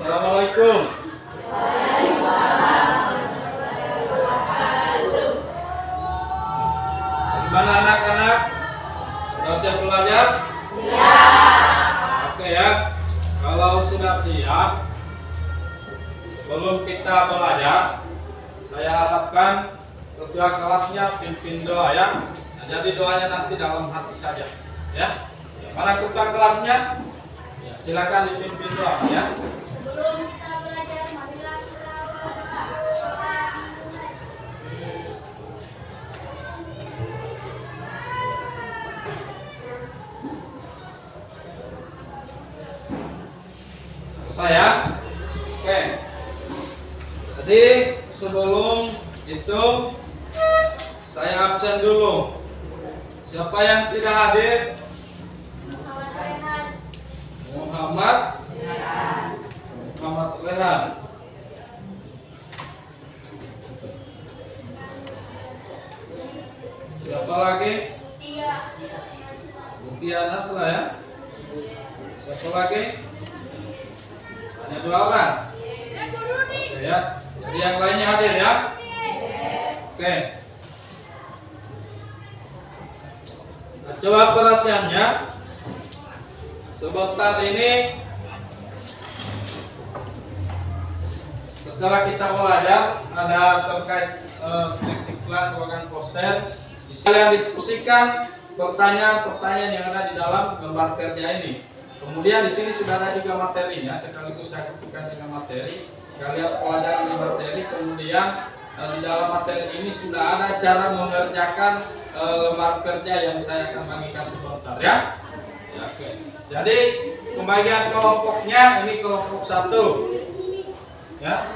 Assalamualaikum. Gimana anak-anak? Sudah siap belajar? Siap. Oke ya. Kalau sudah siap, sebelum kita belajar, saya harapkan ketua kelasnya pimpin doa ya. Nah, jadi doanya nanti dalam hati saja, ya. Mana ketua kelasnya? Ya, silakan dipimpin doa ya. Sebelum kita belajar, marilah kita berdoa. Saya, oke. Jadi sebelum itu saya absen dulu. Siapa yang tidak hadir? Muhammad Rehan. Siapa lagi? Mutia Nasla ya. Siapa lagi? Hanya 2 orang. Oke ya. Jadi yang lainnya hadir ya. Oke. Nah, coba perhatiannya. Sebentar ini setelah kita belajar ada terkait teknik kelas bahkan poster. Kalian diskusikan pertanyaan-pertanyaan yang ada di dalam gambar kerja ini. Kemudian di sini sudah ada juga materinya, sekaligus saya ketikkan dengan materi. Kalian pelajari di materi, kemudian di dalam materi ini sudah ada cara mengerjakan lembar kerja yang saya akan bagikan sebentar ya. Ya, oke. Jadi pembagian kelompoknya ini kelompok 1. Ya.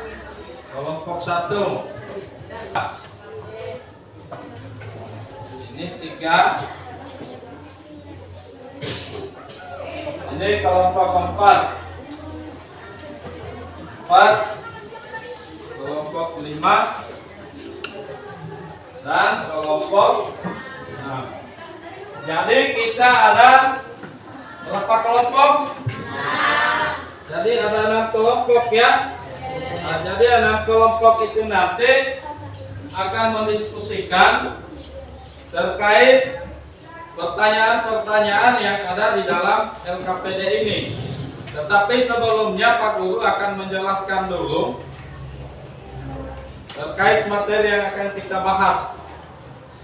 Kelompok 1. Ini 3. Ini kelompok 4. Kelompok 5 dan kelompok 6. Jadi kita ada berapa kelompok? Jadi ada 6 kelompok ya. Nah, jadi 6 kelompok itu nanti akan mendiskusikan terkait pertanyaan-pertanyaan yang ada di dalam LKPD ini. Tetapi sebelumnya Pak Guru akan menjelaskan dulu terkait materi yang akan kita bahas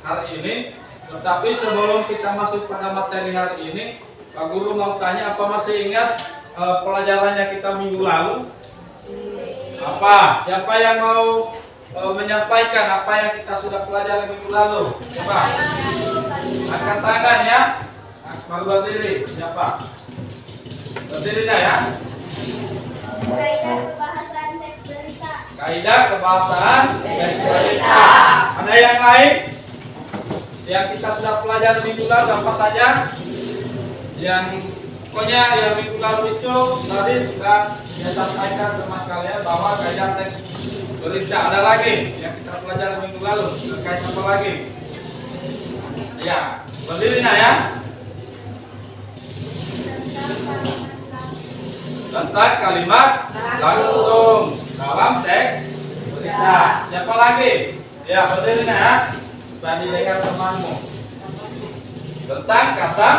hari ini. Tetapi sebelum kita masuk pada materi hari ini, Pak Guru mau tanya, apa masih ingat pelajarannya kita minggu lalu? Apa? Siapa yang mau menyampaikan apa yang kita sudah pelajari minggu lalu? Coba angkat tangan ya. Baru berdiri. Siapa? Berdiri dah ya. Kaidah kebahasaan teks berita. Kaidah kebahasaan teks berita. Ada yang lain yang kita sudah pelajari minggu lalu apa saja? Yang pokoknya yang minggu lalu itu tadi sudah saya sampaikan teman kalian bahwa kaidah teks berita. Ada lagi yang kita pelajari minggu lalu terkait apa lagi? Ya, berdiri nah ya. Tentang kalimat langsung dalam teks berita. Siapa lagi? Ya, berdiri nah ya. Supaya didengar temanmu. Tentang kata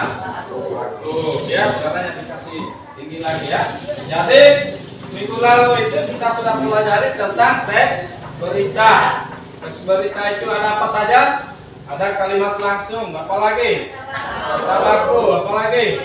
waktu. Ya, suaranya dikasih tinggi lagi ya. Jadi minggu lalu itu kita sudah pelajari tentang teks berita. Teks berita itu ada apa saja? Ada kalimat langsung, apa lagi? Kata baku, apa lagi?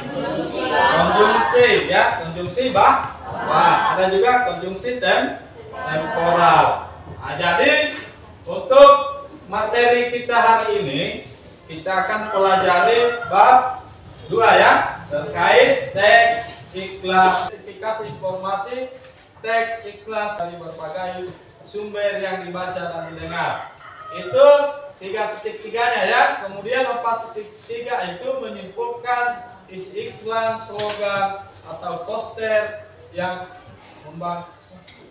Konjungsi, ya, konjungsi bahwa. Ada juga konjungsi temporal. Nah, jadi untuk materi kita hari ini kita akan pelajari bab 2 ya, terkait teks iklan, identifikasi informasi teks iklan dari berbagai sumber yang dibaca dan didengar. Itu 3.3-nya ya. Kemudian 4.3 itu menyimpulkan isi iklan, slogan atau poster yang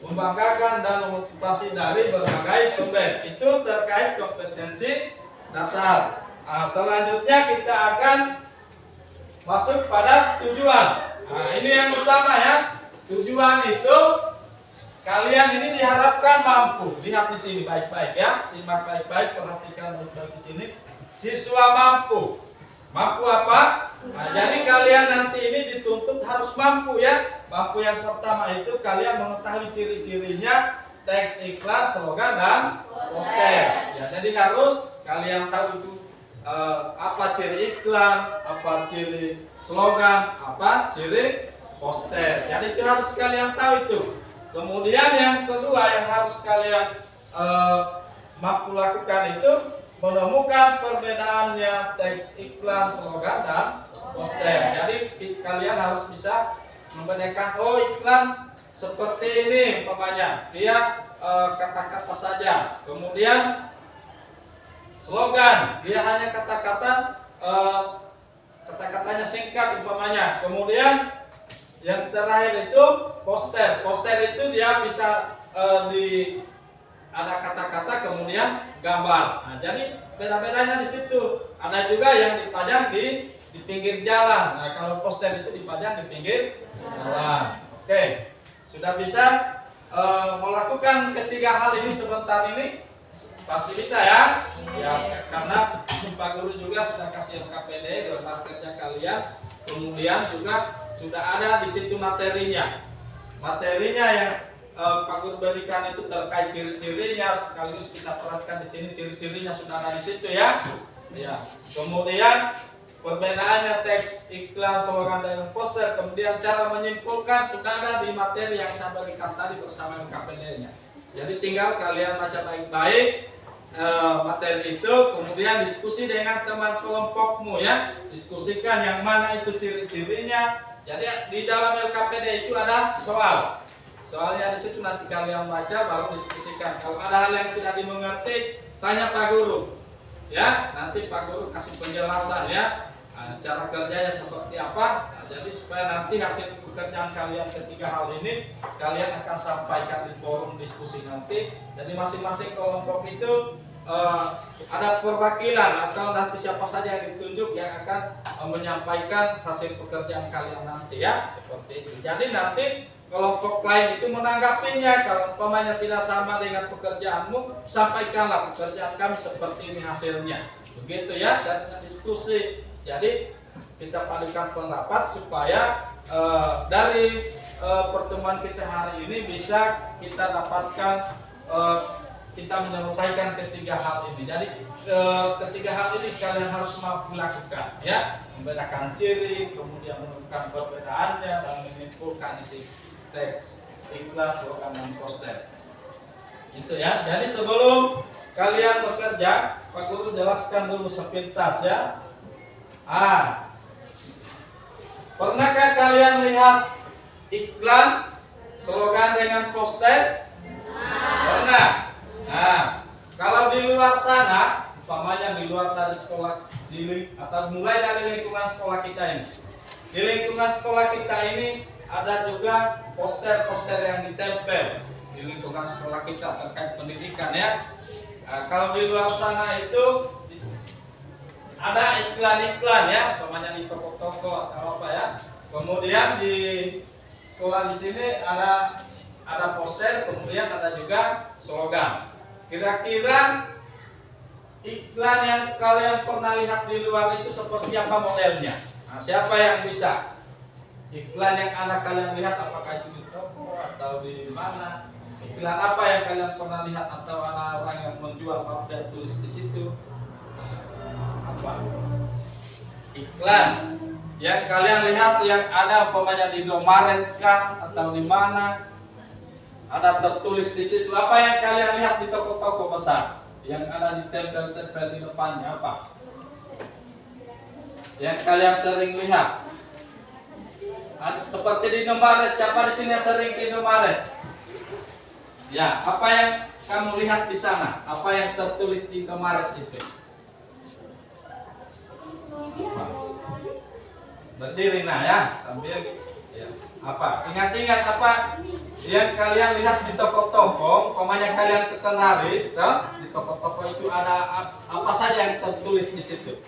membanggakan dan memotivasi dari berbagai sumber. Itu terkait kompetensi dasar. Nah, selanjutnya kita akan masuk pada tujuan. Nah, ini yang utama ya. Tujuan itu kalian ini diharapkan mampu. Lihat di sini baik-baik ya, simak baik-baik, perhatikan baik-baik di sini. Siswa mampu. Mampu apa? Nah, jadi kalian nanti ini dituntut harus mampu ya. Mampu yang pertama itu kalian mengetahui ciri-cirinya teks iklan, slogan dan poster. Ya, jadi harus kalian tahu itu apa ciri iklan, apa ciri slogan, apa ciri poster. Jadi itu harus kalian tahu itu. Kemudian yang kedua yang harus kalian mampu lakukan itu menemukan perbedaannya teks iklan, slogan dan poster. Jadi kalian harus bisa membedakan, oh iklan seperti ini umpamanya, dia kata-kata saja. Kemudian slogan, dia hanya kata-katanya singkat umpamanya. Kemudian yang terakhir itu poster. Poster itu dia bisa ada kata-kata kemudian gambar. Nah, jadi beda-bedanya di situ. Ada juga yang dipajang di pinggir jalan. Nah, kalau poster itu dipajang di pinggir jalan. Oke, sudah bisa melakukan ketiga hal ini sebentar ini? Pasti bisa ya? Ya, karena Pak Guru juga sudah kasih LKPD lembar kerja kalian. Kemudian juga sudah ada di situ materinya. Materinya yang Pak Guru berikan itu terkait ciri-cirinya, sekaligus kita perhatikan di sini ciri-cirinya sudah ada di situ ya. Ya. Kemudian perbedaannya teks iklan, slogan dan poster, kemudian cara menyimpulkan sudah ada di materi yang saya berikan tadi bersama LKPD-nya. Jadi tinggal kalian baca baik-baik materi itu, kemudian diskusi dengan teman kelompokmu ya. Diskusikan yang mana itu ciri-cirinya. Jadi di dalam LKPD itu ada soal. Soalnya di situ nanti kalian baca baru diskusikan. Kalau ada hal yang tidak dimengerti, tanya Pak Guru. Ya, nanti Pak Guru kasih penjelasan ya. Cara kerjanya seperti apa. Nah, jadi supaya nanti hasil pekerjaan kalian ketiga hal ini kalian akan sampaikan di forum diskusi nanti. Jadi masing-masing kelompok itu ada perwakilan atau nanti siapa saja yang ditunjuk yang akan menyampaikan hasil pekerjaan kalian nanti ya, seperti itu. Jadi nanti kelompok lain itu menanggapinya. Kalau umpamanya tidak sama dengan pekerjaanmu, sampaikanlah pekerjaan kami seperti ini hasilnya. Begitu ya, caranya diskusi. Jadi kita padukan pendapat supaya dari pertemuan kita hari ini bisa kita dapatkan kita menyelesaikan ketiga hal ini. Jadi ketiga hal ini kalian harus mampu lakukan ya, membedakan ciri, kemudian menemukan perbedaannya dan menyimpulkan isi teks iklan, slogan dan poster. Itu ya. Jadi sebelum kalian bekerja, Pak Guru jelaskan dulu sepintas ya. Pernahkah kalian lihat iklan, slogan dengan poster? Pernah. Nah, kalau di luar sana, umpamanya di luar dari sekolah, atau mulai dari lingkungan sekolah kita ini. Di lingkungan sekolah kita ini ada juga poster-poster yang ditempel di lingkungan sekolah kita terkait pendidikan ya. Nah, kalau di luar sana itu ada iklan-iklan ya, umpamanya di toko-toko atau apa ya. Kemudian di sekolah di sini ada poster, kemudian ada juga slogan. Kira-kira iklan yang kalian pernah lihat di luar itu seperti apa modelnya? Nah, siapa yang bisa? Iklan yang anak kalian lihat apakah itu di toko atau di mana? Iklan apa yang kalian pernah lihat atau ada orang yang menjual dan tulis di situ? Apa? Iklan yang kalian lihat yang ada umpamanya di Indomaret kah atau di mana? Ada tertulis di situ. Apa yang kalian lihat di toko-toko besar yang ada di tempel-tempel di depannya apa? Yang kalian sering lihat? Seperti di Indomaret, siapa di sini yang sering ke Indomaret? Ya, apa yang kamu lihat di sana? Apa yang tertulis di Indomaret itu? Berdiri nah ya, sambil ya. Apa? Ingat-ingat apa yang kalian lihat di toko-toko, umpamanya kalian kenali, di toko-toko itu ada apa saja yang tertulis di situ?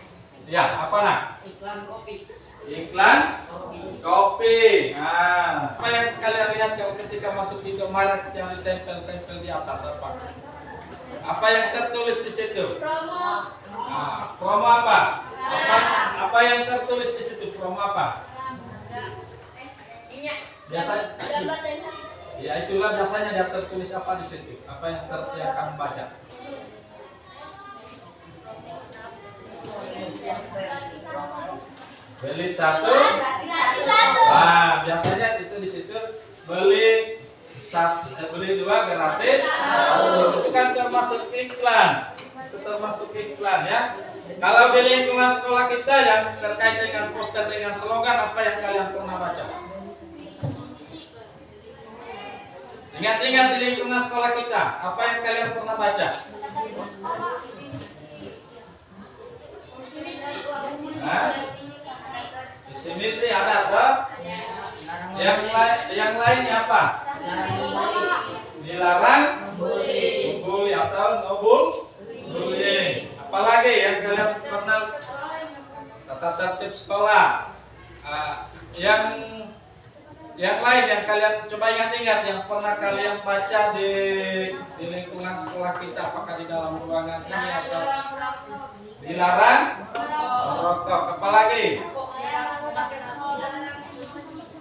Ya, apa nak? Iklan kopi. Iklan kopi. Nah, apa yang kalian lihat kalau ketika masuk Indomaret yang ditempel-tempel di atas apa? Apa yang tertulis di situ? Promo. Nah, promo apa? Apa yang tertulis di situ? Promo apa? Biasa. Ya itulah biasanya dia tertulis apa di situ? Apa yang kamu baca? Beli satu. Nah, biasanya itu di situ beli dua gratis. Itu kan termasuk iklan. Itu termasuk iklan ya. Kalau di lingkungan sekolah kita yang terkait dengan poster dengan slogan, apa yang kalian pernah baca? Ingat-ingat di lingkungan sekolah kita, apa yang kalian pernah baca? Hah? Di sini sih ada toh? Yang lainnya apa? Dilarang bully atau no bullying. Apalagi yang kalian pernah tata tertib sekolah. Yang lain yang kalian coba ingat-ingat yang pernah kalian baca di lingkungan sekolah kita, apakah di dalam ruangan ini atau dilarang merokok. Apalagi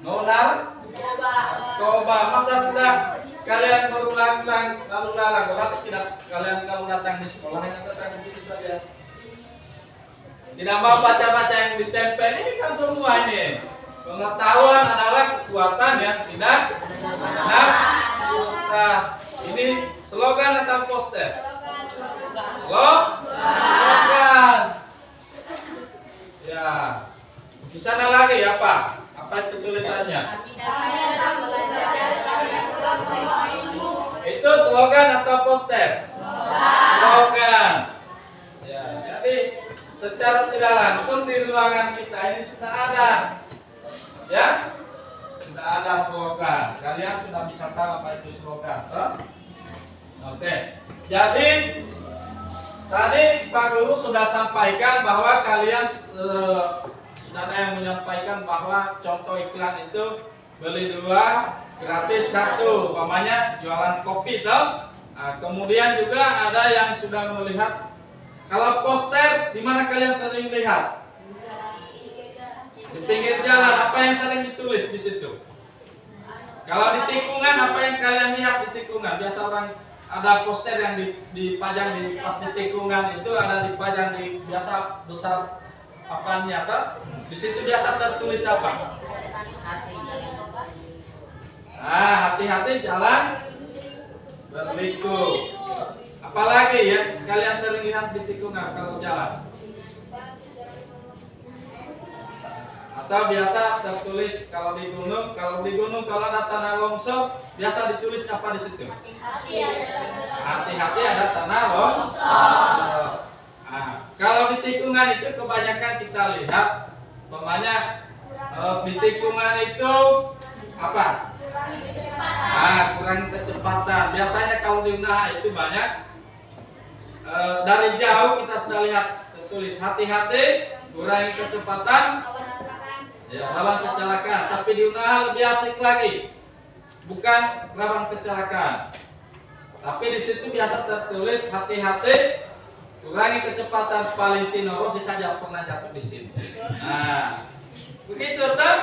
narkoba. Masa sudah kalian berulang-ulang lalu larang, berarti tidak kalian kalau datang di sekolah hanya datang begitu saja. Tidak mau baca-baca yang ditempel ini kan semua ini. Pengetahuan adalah kekuatan yang tidak terbatas. Ini slogan atau poster? Slogan. Ya. Di sana lagi apa? Apa itu tulisannya? Itu slogan atau poster? Slogan. Ya, jadi secara tidak langsung di ruangan kita ini sudah ada. Ya, sudah ada slogan. Kalian sudah bisa tahu apa itu slogan, toh? Oke. Jadi tadi Pak Guru sudah sampaikan bahwa kalian sudah ada yang menyampaikan bahwa contoh iklan itu beli dua gratis satu, umpamanya jualan kopi, toh? Nah, kemudian juga ada yang sudah melihat kalau poster di mana kalian sering lihat? Di pinggir jalan, apa yang sering ditulis di situ? Kalau di tikungan, apa yang kalian lihat di tikungan? Biasa orang ada poster yang dipajang di pas di tikungan itu ada dipajang di biasa besar apanya toh? Di situ biasa tertulis apa? Hati-hati jalan berliku. Apalagi ya kalian sering lihat di tikungan kalau jalan? Atau biasa tertulis kalau di gunung kalau ada tanah longsor biasa ditulis apa di situ? Hati-hati ada tanah longsor. Nah, kalau di tikungan itu kebanyakan kita lihat, umpamanya di tikungan itu apa? Kurangi kecepatan. Biasanya kalau di Unaha itu banyak dari jauh kita sudah lihat tertulis hati-hati, kurangi kecepatan. Ya, rawan kecelakaan. Tapi di Unaha lebih asik lagi. Bukan rawan kecelakaan. Tapi di situ biasa tertulis hati-hati, kurangi kecepatan. Valentino Rossi saja pernah jatuh di sini. Nah, begitu toh?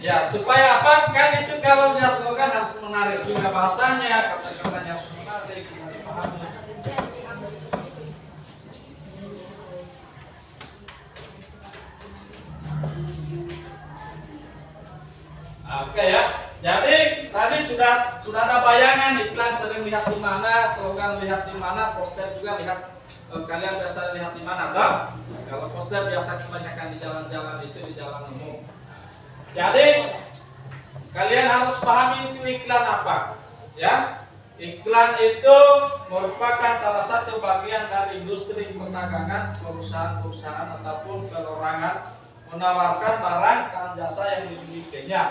Ya, supaya apa? Kan itu kalau dia slogan harus menarik juga bahasanya, kata-katanya harus menarik, harus dipahami. Oke ya. Jadi tadi sudah ada bayangan iklan sering lihat di mana, slogan lihat di mana, poster juga lihat. Kalian biasa lihat di mana, toh? Kalau poster biasa kebanyakan di jalan-jalan itu di jalan umum. Jadi kalian harus pahami itu iklan apa, ya? Iklan itu merupakan salah satu bagian dari industri perdagangan, perusahaan-perusahaan ataupun perorangan menawarkan barang dan jasa yang dimilikinya.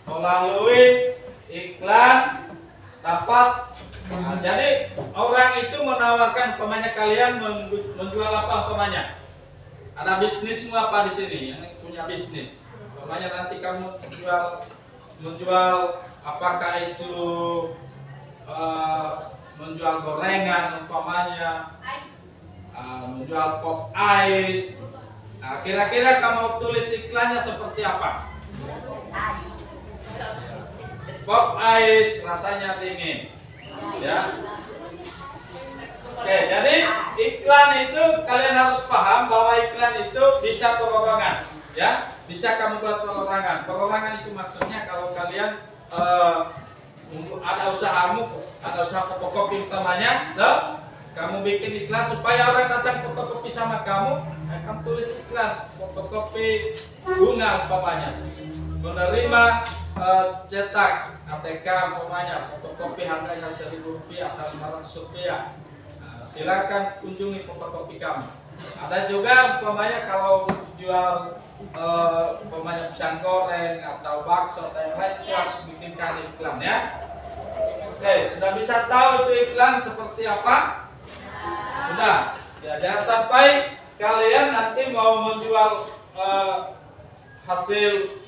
Melalui iklan dapat jadi orang itu menawarkan umpamanya kalian menjual apa umpamanya ada bisnismu apa di sini yang punya punya bisnis. Umpamanya nanti kamu menjual apakah itu menjual gorengan, umpamanya menjual pop ice. Nah, kira-kira kamu tulis iklannya seperti apa? Pop ice rasanya dingin, ya. Oke, jadi iklan itu kalian harus paham bahwa iklan itu bisa perorangan, ya. Bisa kamu buat perorangan. Perorangan itu maksudnya kalau kalian ada usahamu, ada usaha fotokopi utamanya, kamu bikin iklan supaya orang datang fotokopi sama kamu, kamu tulis iklan fotokopi bunga umpamanya, menerima cetak ATK umpamanya, fotokopi harganya Rp1.000 atau Rp500. Silakan kunjungi fotokopi kami. Ada juga umpamanya kalau jual umpamanya pisang goreng atau bakso atau yang lain, itu harus bikinkan iklan, ya. Oke, sudah bisa tahu itu iklan seperti apa? Sudah. Ya, jangan sampai kalian nanti mau menjual hasil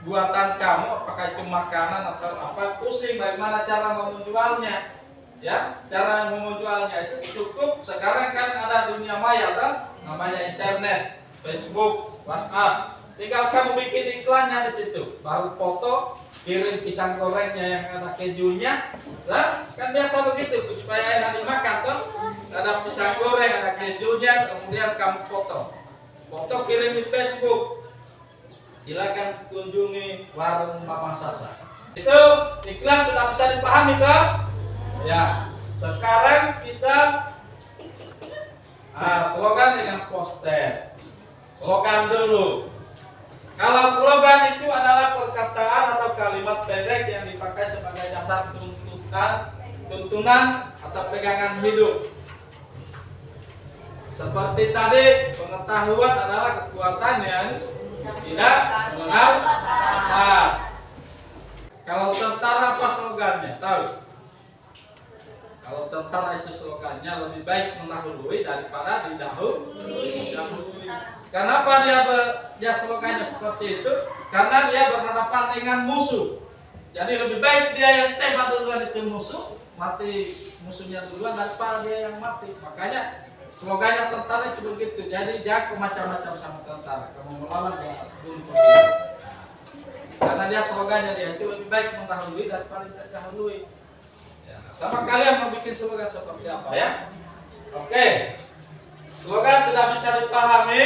buatan kamu, apakah itu makanan atau apa, pusing bagaimana cara menjualnya. Ya, cara menjualnya itu cukup. Sekarang kan ada dunia maya, kan? Namanya internet, Facebook, WhatsApp. Tinggal kamu bikin iklannya di situ, baru foto, kirim pisang gorengnya yang ada kejunya, lah kan biasa begitu supaya enak dimakan tuh. Ada pisang goreng, ada kejunya, kemudian kamu foto, kirim di Facebook. Silakan kunjungi warung Mama Sasa. Itu iklan sudah bisa dipahami toh? Ya, sekarang kita slogan dengan poster. Slogan dulu. Kalau slogan itu adalah perkataan atau kalimat pendek yang dipakai sebagai dasar tuntunan atau pegangan hidup. Seperti tadi, pengetahuan adalah kekuatan yang tidak mengenal batas. Kalau tentara apa slogannya? Tahu? Kalau tentara itu slogannya lebih baik mendahului daripada didahului. Kenapa dia slogannya seperti itu? Karena dia berhadapan dengan musuh. Jadi lebih baik dia yang tembak duluan itu musuh, mati musuhnya duluan daripada dia yang mati. Makanya slogannya tentara itu begitu. Jadi jangan macam-macam sama tentara. Kamu melawan bunuh. Karena dia slogannya dia itu lebih baik mendahului daripada tidak dahului. Sama kalian mau bikin slogan seperti apa, ya? Oke. Slogan sudah bisa dipahami?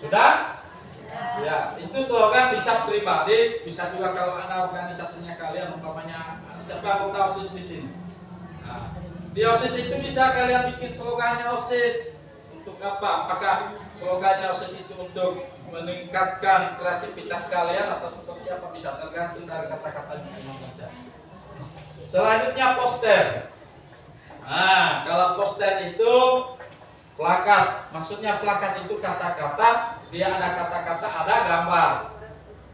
Sudah? Ya, itu slogan bisa pribadi, bisa juga kalau ada organisasinya kalian, umpamanya siapa anggota OSIS di sini. Nah, di OSIS itu bisa kalian bikin slogannya OSIS untuk apa? Apakah slogannya OSIS itu untuk meningkatkan kreativitas kalian atau seperti apa, bisa tergantung dari kata-katanya yang membaca. Selanjutnya poster. Nah, kalau poster itu plakat. Maksudnya plakat itu kata-kata, dia ada kata-kata, ada gambar.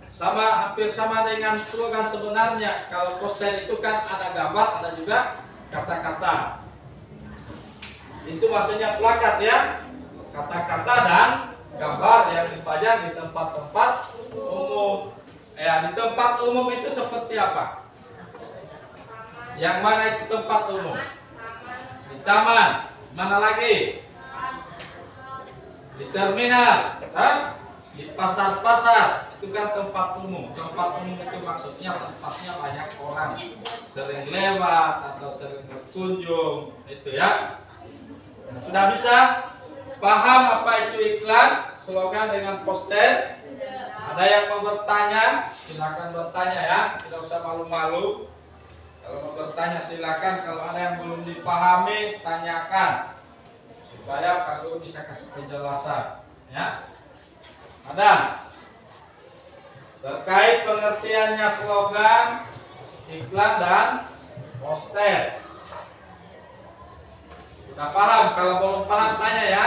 Hampir sama dengan slogan sebenarnya. Kalau poster itu kan ada gambar, ada juga kata-kata. Itu maksudnya plakat, ya. Kata-kata dan gambar yang dipajang di tempat-tempat umum. Ya, di tempat umum itu seperti apa? Yang mana itu tempat umum? Di taman. Mana lagi? Di terminal. Di pasar-pasar. Itu kan tempat umum. Tempat umum itu maksudnya tempatnya banyak orang sering lewat atau sering berkunjung. Itu, ya. Nah, sudah bisa paham apa itu iklan, slogan dengan poster? Ada yang mau bertanya? Silakan bertanya, ya. Tidak usah malu-malu. Kalau mau bertanya silakan, kalau ada yang belum dipahami tanyakan supaya Pak Guru bisa kasih penjelasan, ya. Ada terkait pengertiannya slogan, iklan dan poster. Sudah paham? Kalau belum paham tanya, ya.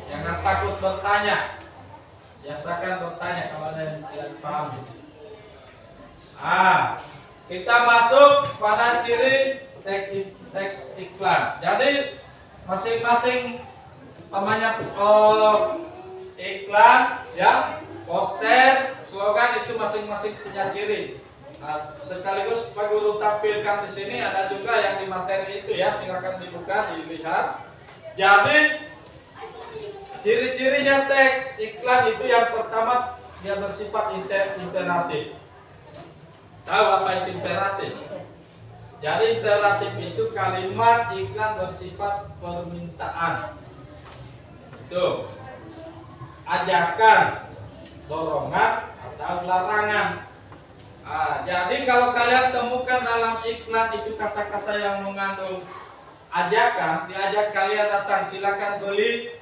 Jangan takut bertanya. Biasakan bertanya kalau ada yang tidak dipahami. Kita masuk pada ciri teks iklan. Jadi masing-masing iklan, ya, poster, slogan itu masing-masing punya ciri. Nah, sekaligus Pak Guru tampilkan di sini ada juga yang di materi itu ya, silakan dibuka, dilihat. Jadi ciri-cirinya teks iklan itu yang pertama dia bersifat imperatif. Tahu apa itu imperatif? Jadi imperatif itu kalimat iklan bersifat permintaan. Itu ajakan, dorongan atau larangan. Jadi kalau kalian temukan dalam iklan itu kata-kata yang mengandung ajakan, diajak kalian datang, silakan beli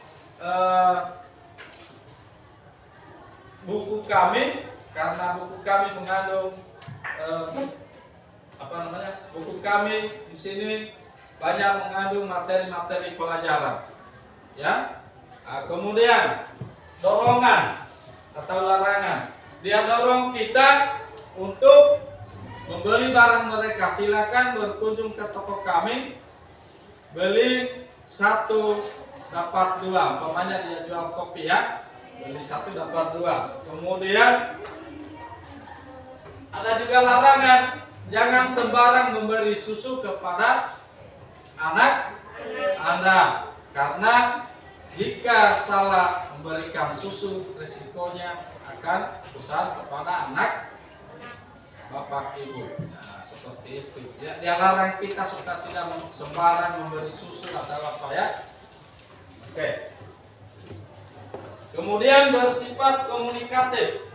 buku kami, karena buku kami mengandung buku kami di sini banyak mengandung materi-materi pelajaran, ya. Kemudian dorongan atau larangan, dia dorong kita untuk membeli barang mereka. Silakan berkunjung ke toko kami, beli 1 dapat 2. Umpamanya dia jual kopi, ya, beli 1 dapat 2. Kemudian ada juga larangan, jangan sembarang memberi susu kepada anak Anda, karena jika salah memberikan susu risikonya akan besar kepada anak bapak ibu. Nah, seperti itu. Dia larang kita supaya tidak sembarang memberi susu atau apa, ya. Oke. Kemudian bersifat komunikatif.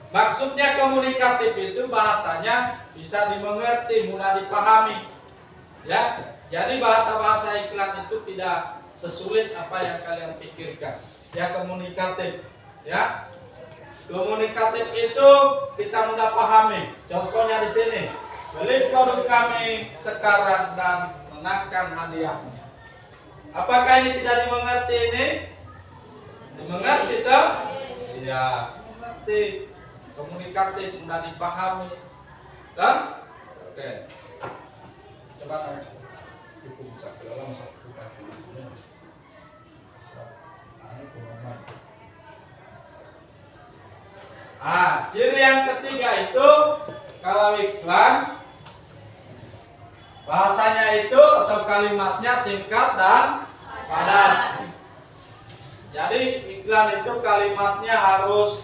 Maksudnya komunikatif itu bahasanya bisa dimengerti, mudah dipahami. Ya. Jadi bahasa-bahasa iklan itu tidak sesulit apa yang kalian pikirkan. Ya, komunikatif. Ya. Komunikatif itu kita mudah pahami. Contohnya di sini, beli produk kami sekarang dan menangkan hadiahnya. Apakah ini tidak dimengerti ini? Dimengerti toh? Iya, mengerti. Komunikatif, mudah dipahami. Dan oke. Coba tanya. Buku bisa dalam bukan. Ciri yang ketiga itu kalau iklan bahasanya itu atau kalimatnya singkat dan padat. Jadi iklan itu kalimatnya harus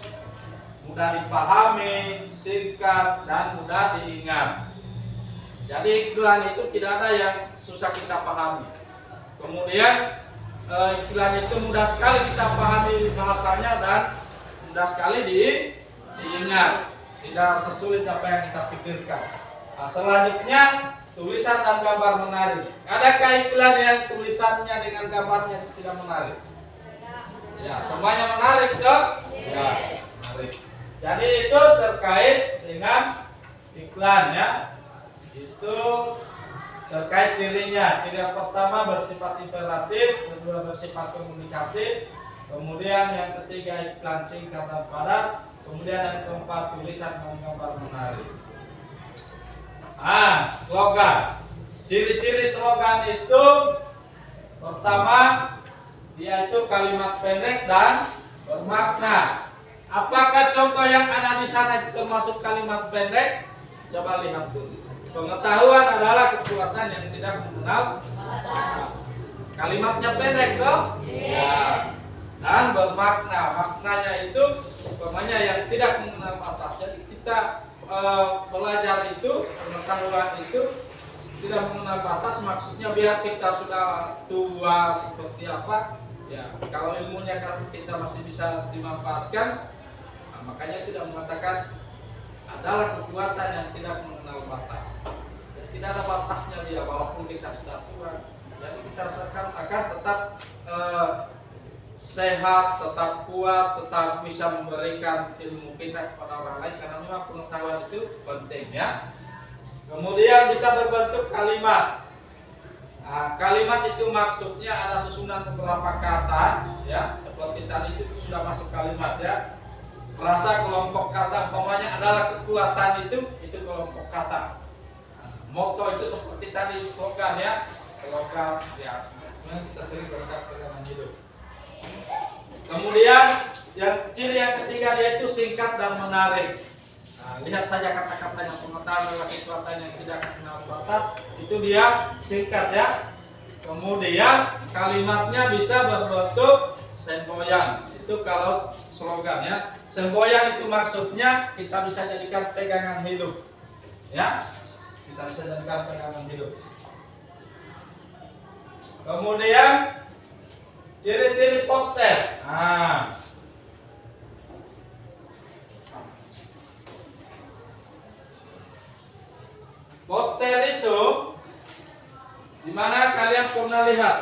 mudah dipahami, singkat dan mudah diingat. Jadi iklan itu tidak ada yang susah kita pahami. Kemudian iklan itu mudah sekali kita pahami bahasanya dan mudah sekali diingat, tidak sesulit apa yang kita pikirkan. Nah, selanjutnya tulisan dan gambar menarik. Adakah iklan yang tulisannya dengan gambarnya tidak menarik? Ya, semuanya menarik toh? Ya, menarik. Jadi itu terkait dengan iklan, ya. Itu terkait cirinya. Ciri yang pertama bersifat imperatif, kedua bersifat komunikatif, kemudian yang ketiga iklan singkat dan padat, kemudian yang keempat tulisan dan gambar menarik. Slogan. Ciri-ciri slogan itu pertama dia itu kalimat pendek dan bermakna. Apakah contoh yang ada di sana itu termasuk kalimat pendek? Coba lihat dulu. Pengetahuan adalah kekuatan yang tidak mengenal batas. Kalimatnya pendek toh? Iya. Dan bermakna. Maknanya itu umpamanya yang tidak mengenal batas. Jadi kita belajar itu, pengetahuan itu tidak mengenal batas, maksudnya biar kita sudah tua seperti apa, ya kalau ilmunya kita masih bisa dimanfaatkan. Makanya tidak mengatakan adalah kekuatan yang tidak mengenal batas. Jadi tidak ada batasnya dia walaupun kita sudah tua. Jadi kita akan tetap sehat, tetap kuat, tetap bisa memberikan ilmu kita kepada orang lain karena memang pengetahuan itu penting, ya. Kemudian bisa berbentuk kalimat. Kalimat itu maksudnya ada susunan beberapa kata, ya. Seperti tadi itu sudah masuk kalimat, ya. Merasa kelompok kata umpamanya adalah kekuatan itu kelompok kata. Moto itu seperti tadi slogan, ya. Slogan, ya. Kita sering berkata dengan hidup. Kemudian ciri yang ketiga dia itu singkat dan menarik. Nah, lihat saja kata-katanya, pengetahuan lelaki selatan yang tidak kenal batas itu dia singkat ya. Kemudian kalimatnya bisa berbentuk semboyan. Itu kalau slogan ya. Semboyan itu maksudnya kita bisa jadikan pegangan hidup. Ya. Kita bisa jadikan pegangan hidup. Kemudian ciri-ciri poster. Nah, poster itu di mana kalian pernah lihat?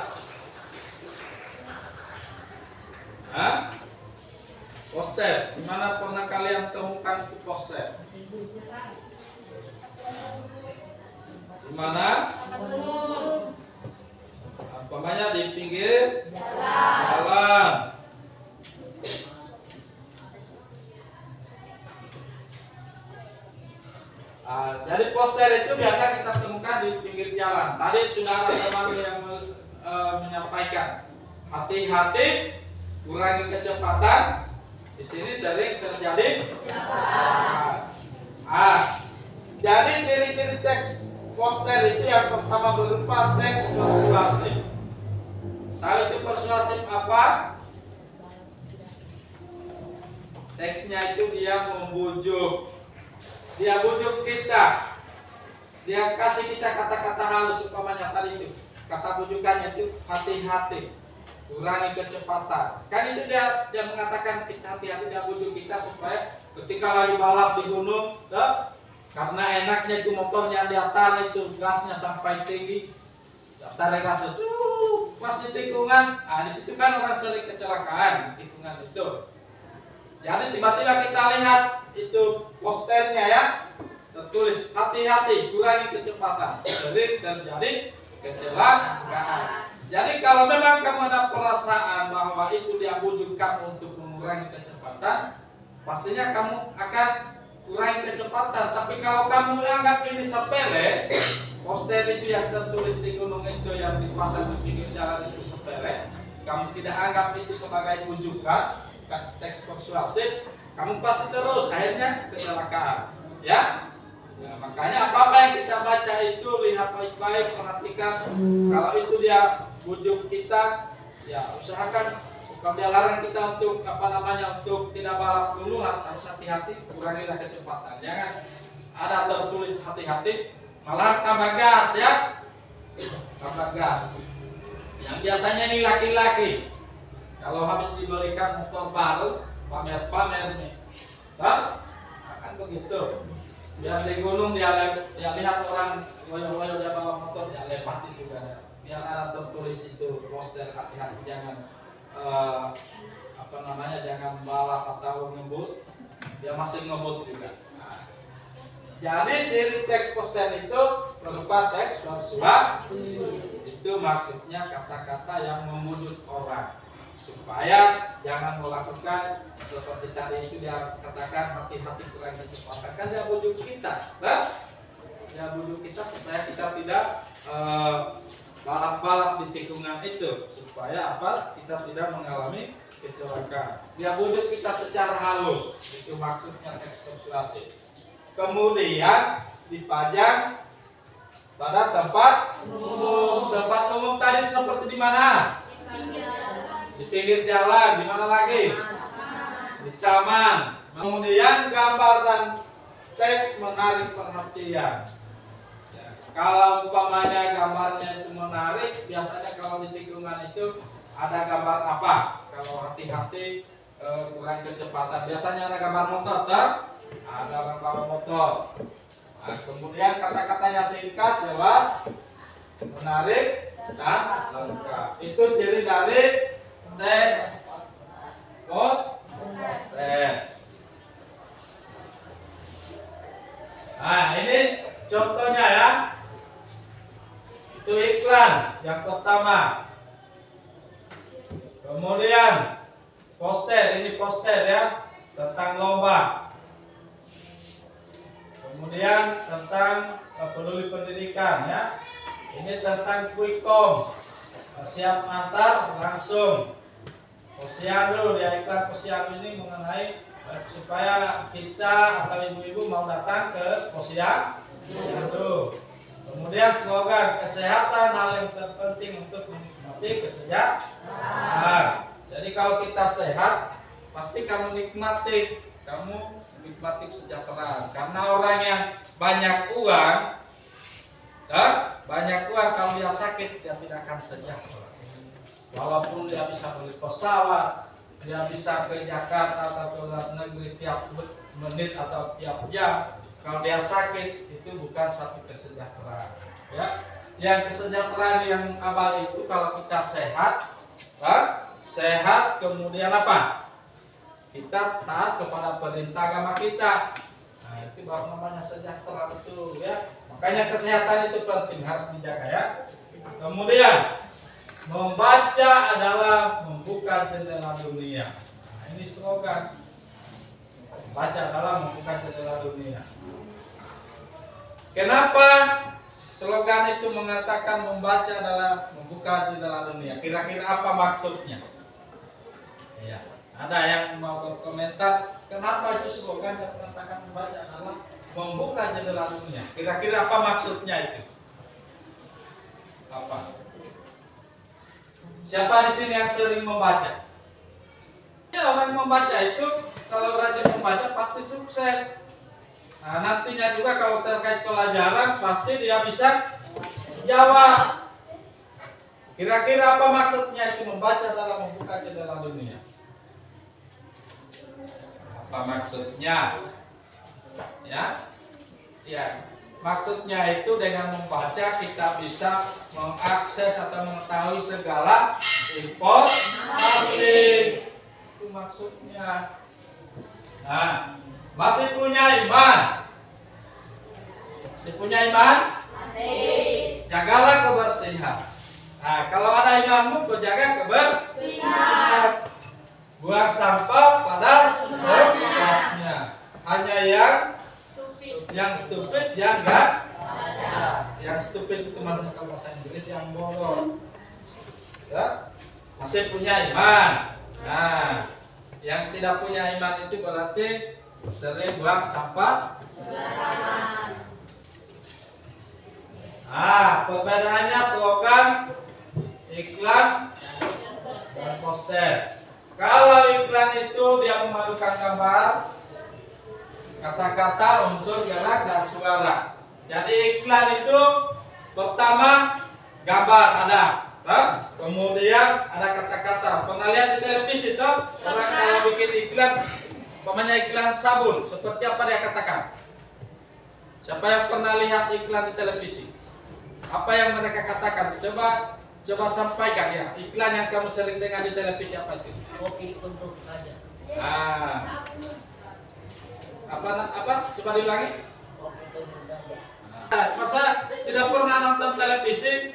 Hah? Poster, di mana pernah kalian temukan itu poster? Di mana? Umpamanya di pinggir jalan. Jadi poster itu biasa kita temukan di pinggir jalan. Tadi sudah ada teman yang menyampaikan, hati-hati, kurangi kecepatan. Di sini sering terjadi kecelakaan. Jadi ciri-ciri teks poster itu yang pertama berupa teks persuasif. Tahu itu persuasif apa? Teksnya itu dia membujuk. Dia bujuk kita. Dia kasih kita kata-kata halus umpamanya tadi itu. Kata bujukannya itu hati-hati, kurangi kecepatan. Kan itu dia mengatakan kita hati-hati, dia bujuk kita supaya ketika lagi balap di gunung, karena enaknya itu motornya diatar itu gasnya sampai tinggi. Tarik gasnya pas di tikungan, di situ kan orang sering kecelakaan di tikungan itu. Jadi tiba-tiba kita lihat itu posternya ya, tertulis hati-hati, kurangi kecepatan, sering terjadi kecelakaan. Jadi kalau memang kamu ada perasaan bahwa itu dia bujuk kamu untuk mengurangi kecepatan, pastinya kamu akan kurangi kecepatan. Tapi kalau kamu anggap ini sepele, poster itu yang tertulis di gunung itu yang dipasang di pinggir jalan itu sepele, kamu tidak anggap itu sebagai bujukan, teks persuasif, kamu pasti terus akhirnya kecelakaan. Ya, makanya apa yang kita baca itu lihat baik-baik, perhatikan. Kalau itu dia bujuk kita, ya usahakan. Kalau dia larang kita untuk untuk tidak balap dulu, harus hati-hati, kurangilah kecepatan. Jangan ada tertulis hati-hati, malah tambah gas ya, tambah gas. Yang biasanya ini laki-laki, kalau habis dibelikan motor baru, pamer-pamer nih, akan begitu. Biar di gunung dia lihat orang loyo-loyo dia bawa motor, dia lepatin juga. Biar ada tertulis itu poster hati-hati, jangan jangan balap atau ngebut, dia masih ngebut juga. Jadi ciri teks poster itu berupa teks persuasif. Itu maksudnya kata-kata yang membujuk orang supaya jangan melakukan seperti tadi itu dia katakan hati-hati kurangi kecepatan. Kan dia bujuk kita, dia bujuk kita supaya kita tidak balap-balap di tikungan itu, supaya kita tidak mengalami kecelakaan. Dia bujuk kita secara halus, itu maksudnya teks persuasif. Kemudian dipajang pada tempat umum. Tempat umum tadi seperti di mana? Di pinggir jalan. Di mana lagi? Di taman. Kemudian gambar dan teks menarik perhatian. Kalau umpamanya gambarnya itu menarik, biasanya kalau di tikungan itu ada gambar apa? Kalau hati-hati kurang kecepatan, biasanya ada gambar motor, ada gambar motor. Nah, kemudian kata-katanya singkat, jelas, menarik, dan lengkap. Itu ciri dari teks poster. Nah, ini contohnya ya. Itu iklan yang pertama. Kemudian poster, ini poster ya tentang lomba. Kemudian tentang peduli pendidikan ya. Ini tentang Quickcom, siap antar langsung. Posyandu, dia iklan posyandu ini mengenai supaya kita atau ibu-ibu mau datang ke posyandu. Kemudian slogan kesehatan hal yang terpenting untuk menikmati kesejahteraan. Jadi kalau kita sehat, pasti kamu nikmati kesejahteraan. Karena orang yang banyak uang kalau dia sakit dia tidak akan sejahtera. Walaupun dia bisa beli pesawat, dia bisa ke Jakarta atau ke luar negeri tiap menit atau tiap jam, kalau dia sakit itu bukan satu kesejahteraan. Ya, yang kesejahteraan yang abal itu kalau kita sehat, kemudian apa? Kita taat kepada perintah agama kita. Nah, itu baru namanya sejahtera betul ya. Makanya kesehatan itu penting, harus dijaga ya. Kemudian membaca adalah membuka jendela dunia. Nah, ini slogan. Membaca adalah membuka jendela dunia. Kenapa slogan itu mengatakan membaca adalah membuka jendela dunia? Kira-kira apa maksudnya? Ya, ada yang mau berkomentar, kenapa itu slogan yang mengatakan membaca adalah membuka jendela dunia? Kira-kira apa maksudnya itu? Apa? Siapa di sini yang sering membaca? Ya, orang yang membaca itu kalau rajin membaca pasti sukses. Nah, nantinya juga kalau terkait pelajaran pasti dia bisa jawab. Kira-kira apa maksudnya itu membaca dalam membuka jendela dunia? Apa maksudnya? Ya, maksudnya itu dengan membaca kita bisa mengakses atau mengetahui segala informasi. Itu maksudnya. Nah, masih punya iman? Masih punya iman? Masih. Jagalah kebersihan. Nah, kalau ada imanmu, kau jaga kebersihan. Buang sampah pada tempatnya. Hanya yang stupid yang enggak. Yang stupid itu mana kalau bahasa Inggris yang bodoh. Ya, masih punya iman. Nah, yang tidak punya iman itu berarti sering buang sampah. Perbedaannya slogan, iklan, dan poster. Kalau iklan itu dia memadukan gambar, kata-kata, unsur, gerak, dan suara. Jadi iklan itu pertama gambar ada, kemudian ada kata-kata. Pernah lihat di televisi itu orang kalau bikin iklan, umpamanya iklan sabun, seperti apa dia katakan? Siapa yang pernah lihat iklan di televisi? Apa yang mereka katakan? Coba sampaikan ya. Iklan yang kamu sering dengar di televisi apa itu? Kopi untuk aja. Apa? Coba diulangi. Kopi untuk aja. Masa tidak pernah nonton televisi?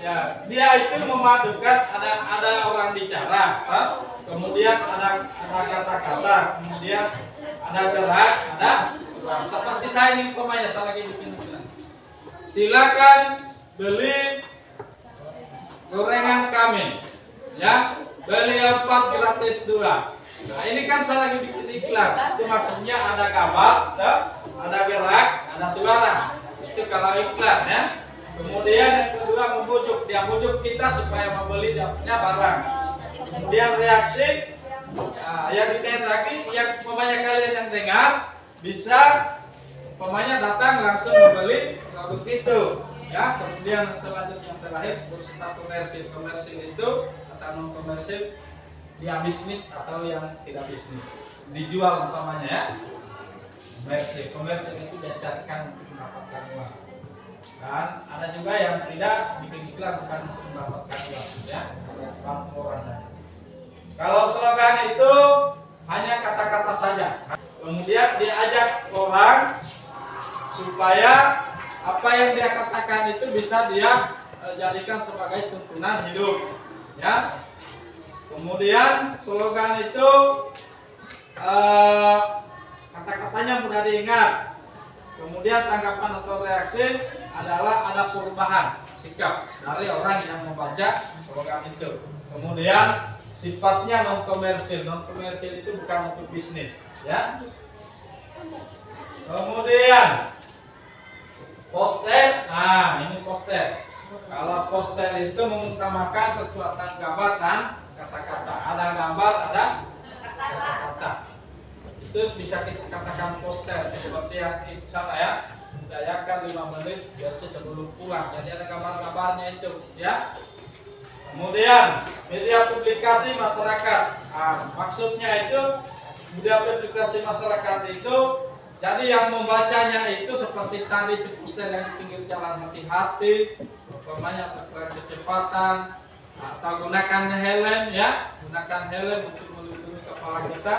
Ya, dia itu memadukan ada orang bicara, kemudian ada kata-kata, kemudian ada gerak, ada seperti saya ini umpamanya saya lagi bikin iklan. Silakan beli gorengan kami, ya, beli 4 gratis 2. Nah, ini kan saya lagi bikin iklan. Itu maksudnya ada gambar, ada gerak, ada suara. Itu kalau iklan ya. Kemudian yang kedua membujuk, dia bujuk kita supaya membeli dia punya barang. Kemudian reaksi, yang dikaitkan lagi, yang umpamanya kalian yang dengar bisa umpamanya datang langsung membeli produk itu. Ya, kemudian selanjutnya yang terakhir bersifat komersil. Komersil itu atau non komersil, dia bisnis atau yang tidak bisnis, dijual umpamanya ya. Komersil itu diajarkan untuk mendapatkan uang. Dan ada juga yang tidak bikin iklan bukan untuk mendapatkan uang, ya, bantu orang saja. Kalau slogan itu hanya kata-kata saja. Kemudian diajak orang supaya apa yang dia katakan itu bisa dia jadikan sebagai tuntunan hidup, ya. Kemudian slogan itu kata-katanya mudah diingat. Kemudian tanggapan atau reaksi adalah ada perubahan sikap dari orang yang membaca slogan itu. Kemudian sifatnya non komersil. Non komersil itu bukan untuk bisnis, ya. Kemudian poster. Nah, ini poster. Kalau poster itu mengutamakan kekuatan gambar dan kata-kata. Ada gambar, ada kata-kata. Itu bisa kita katakan poster seperti yang itu sana ya. Dayakan 5 menit biasa sebelum pulang. Jadi ada gambar-gambarnya itu, ya. Kemudian media publikasi masyarakat. Maksudnya itu media publikasi masyarakat itu jadi yang membacanya itu seperti tadi itu poster yang di pinggir jalan, hati-hati, umpamanya terkait kecepatan, atau gunakan helm, ya, gunakan helm untuk melindungi kepala kita.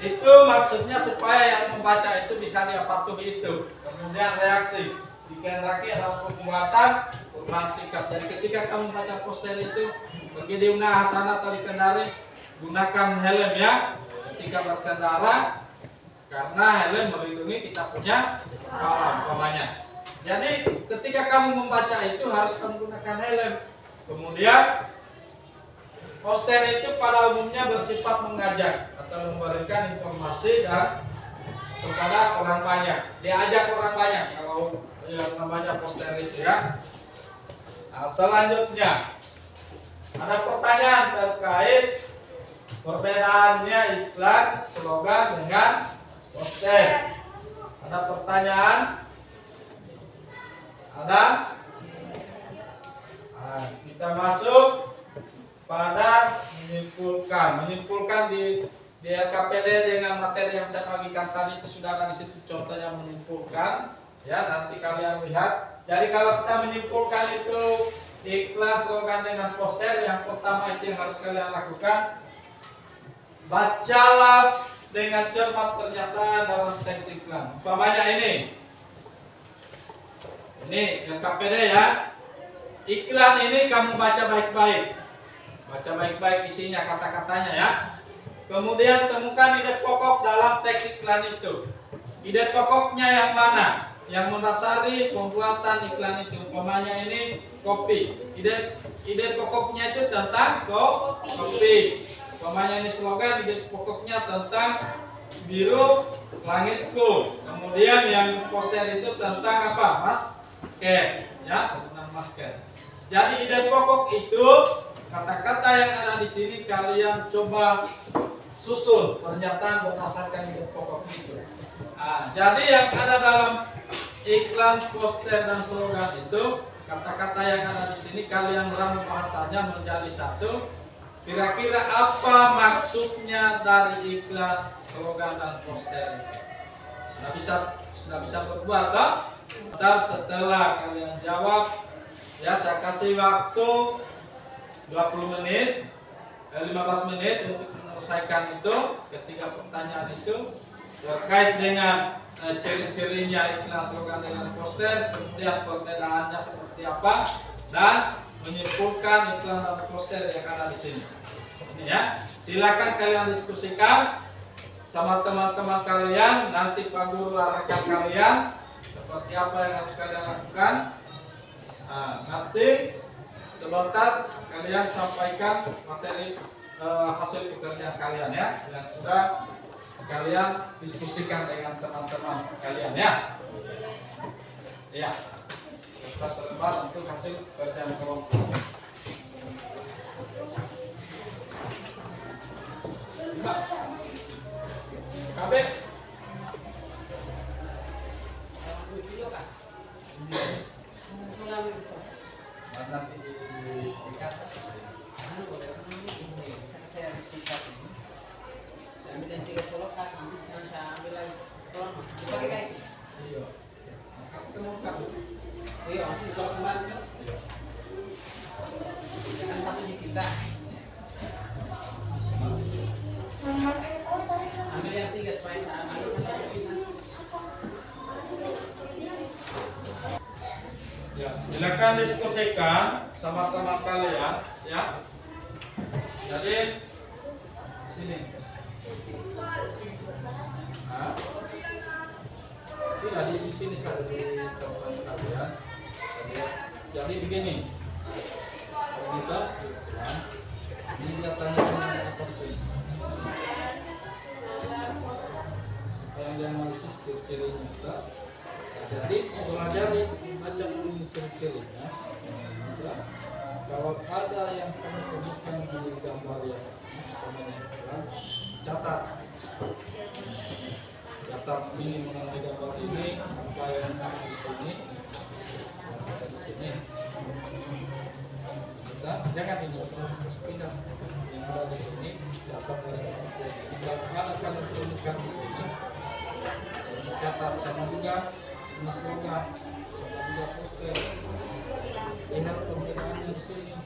Itu maksudnya supaya yang membaca itu bisa dia patuhi itu. Kemudian reaksi dikehendaki adalah pembuatan perubahan sikap. Jadi ketika kamu membaca poster itu pergi di sana atau di kendari, gunakan helm, ya, ketika berkendara, karena helm melindungi kita punya kepala umpamanya. Jadi ketika kamu membaca itu harus kamu gunakan helm. Kemudian poster itu pada umumnya bersifat mengajak atau memberikan informasi dan kepada orang banyak. Diajak orang banyak kalau yang namanya poster itu, ya. Nah, selanjutnya ada pertanyaan terkait perbedaannya iklan, slogan dengan poster. Ada pertanyaan? Ada? Nah, kita masuk pada menyimpulkan di LKPD dengan materi yang saya bagikan tadi itu sudah ada di situ contohnya menyimpulkan, ya, nanti kalian lihat. Jadi kalau kita menyimpulkan itu iklan, slogan dengan poster, yang pertama itu yang harus kalian lakukan, bacalah dengan cermat pernyataan dalam teks iklan. Umpamanya ini LKPD, ya. Iklan ini kamu baca baik-baik. Baca baik-baik isinya, kata-katanya, ya. Kemudian temukan ide pokok dalam teks iklan itu. Ide pokoknya yang mana? Yang mendasari pembuatan iklan itu. Umpamanya ini kopi. Ide pokoknya itu tentang kopi. Umpamanya ini slogan, ide pokoknya tentang biru langitku. Kemudian yang poster itu tentang apa? Masker, ya, tentang masker. Jadi ide pokok itu, kata-kata yang ada di sini kalian coba susun pernyataan berdasarkan ide pokok itu. Jadi yang ada dalam iklan, poster dan slogan itu, kata-kata yang ada di sini kalian ramu bahasanya menjadi satu. Kira-kira apa maksudnya dari iklan, slogan dan poster itu? Sudah bisa berbuat, toh? Ntar setelah kalian jawab, ya, saya kasih waktu 20 menit, 15 menit untuk menyelesaikan itu ketiga pertanyaan itu terkait dengan ciri-cirinya iklan, slogan dengan poster, kemudian perbedaannya seperti apa, dan menyimpulkan iklan dan poster yang ada di sini. Ini, ya, silakan kalian diskusikan sama teman-teman kalian. Nanti Pak Guru arahkan kalian seperti apa yang harus kalian lakukan. Nanti sebentar kalian sampaikan materi hasil pekerjaan kalian, ya, yang sudah kalian diskusikan dengan teman-teman kalian, ya. Ya, kita selebar untuk hasil pekerjaan kelompok. Kabeh nanti diikat. Ambil yang 30 kan, nanti saya ambil lagi. Tolong mas, dipakai kayak gitu. Iya. Iya, masih dicolok kembali. Kan satunya kita. Ambil yang 3 supaya saya ambil yang kita. Ya, silakan diskusikan sama teman kalian, ya. Jadi sini. Iya di sini saya di tempat kalian. Jadi begini. Kalau kita pulang, ini dia tanya apa sih? Yang dianalisis ciri-cirinya kita. Jadi pelajari baca dulu ciri-cirinya. Kalau ada yang kamu temukan di gambar yang catat. Catat ini mengenai gambar ini, apa yang ada di sini, ada di sini. Kita jangan ini pindah yang ada di sini. Catat kita akan temukan di sini. Catat sama juga ini slogan, sama juga poster. Lihat penggunaannya di sini. Di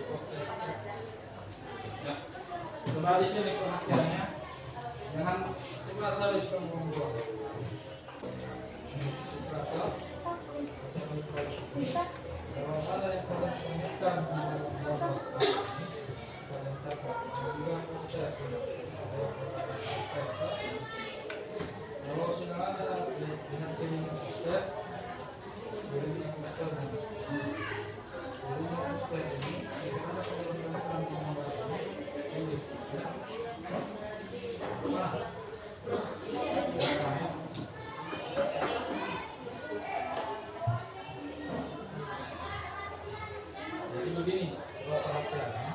poster. Nah, kembali sini perhatiannya. Jangan merasa disombong. Kalau ada yang kalian temukan di dalam gambar kalian catat juga poster. Kalau sudah ada dengan ciri poster, ini poster ini bagaimana kalau menggunakan gambar ini? Jadi begini, kalau perhatiannya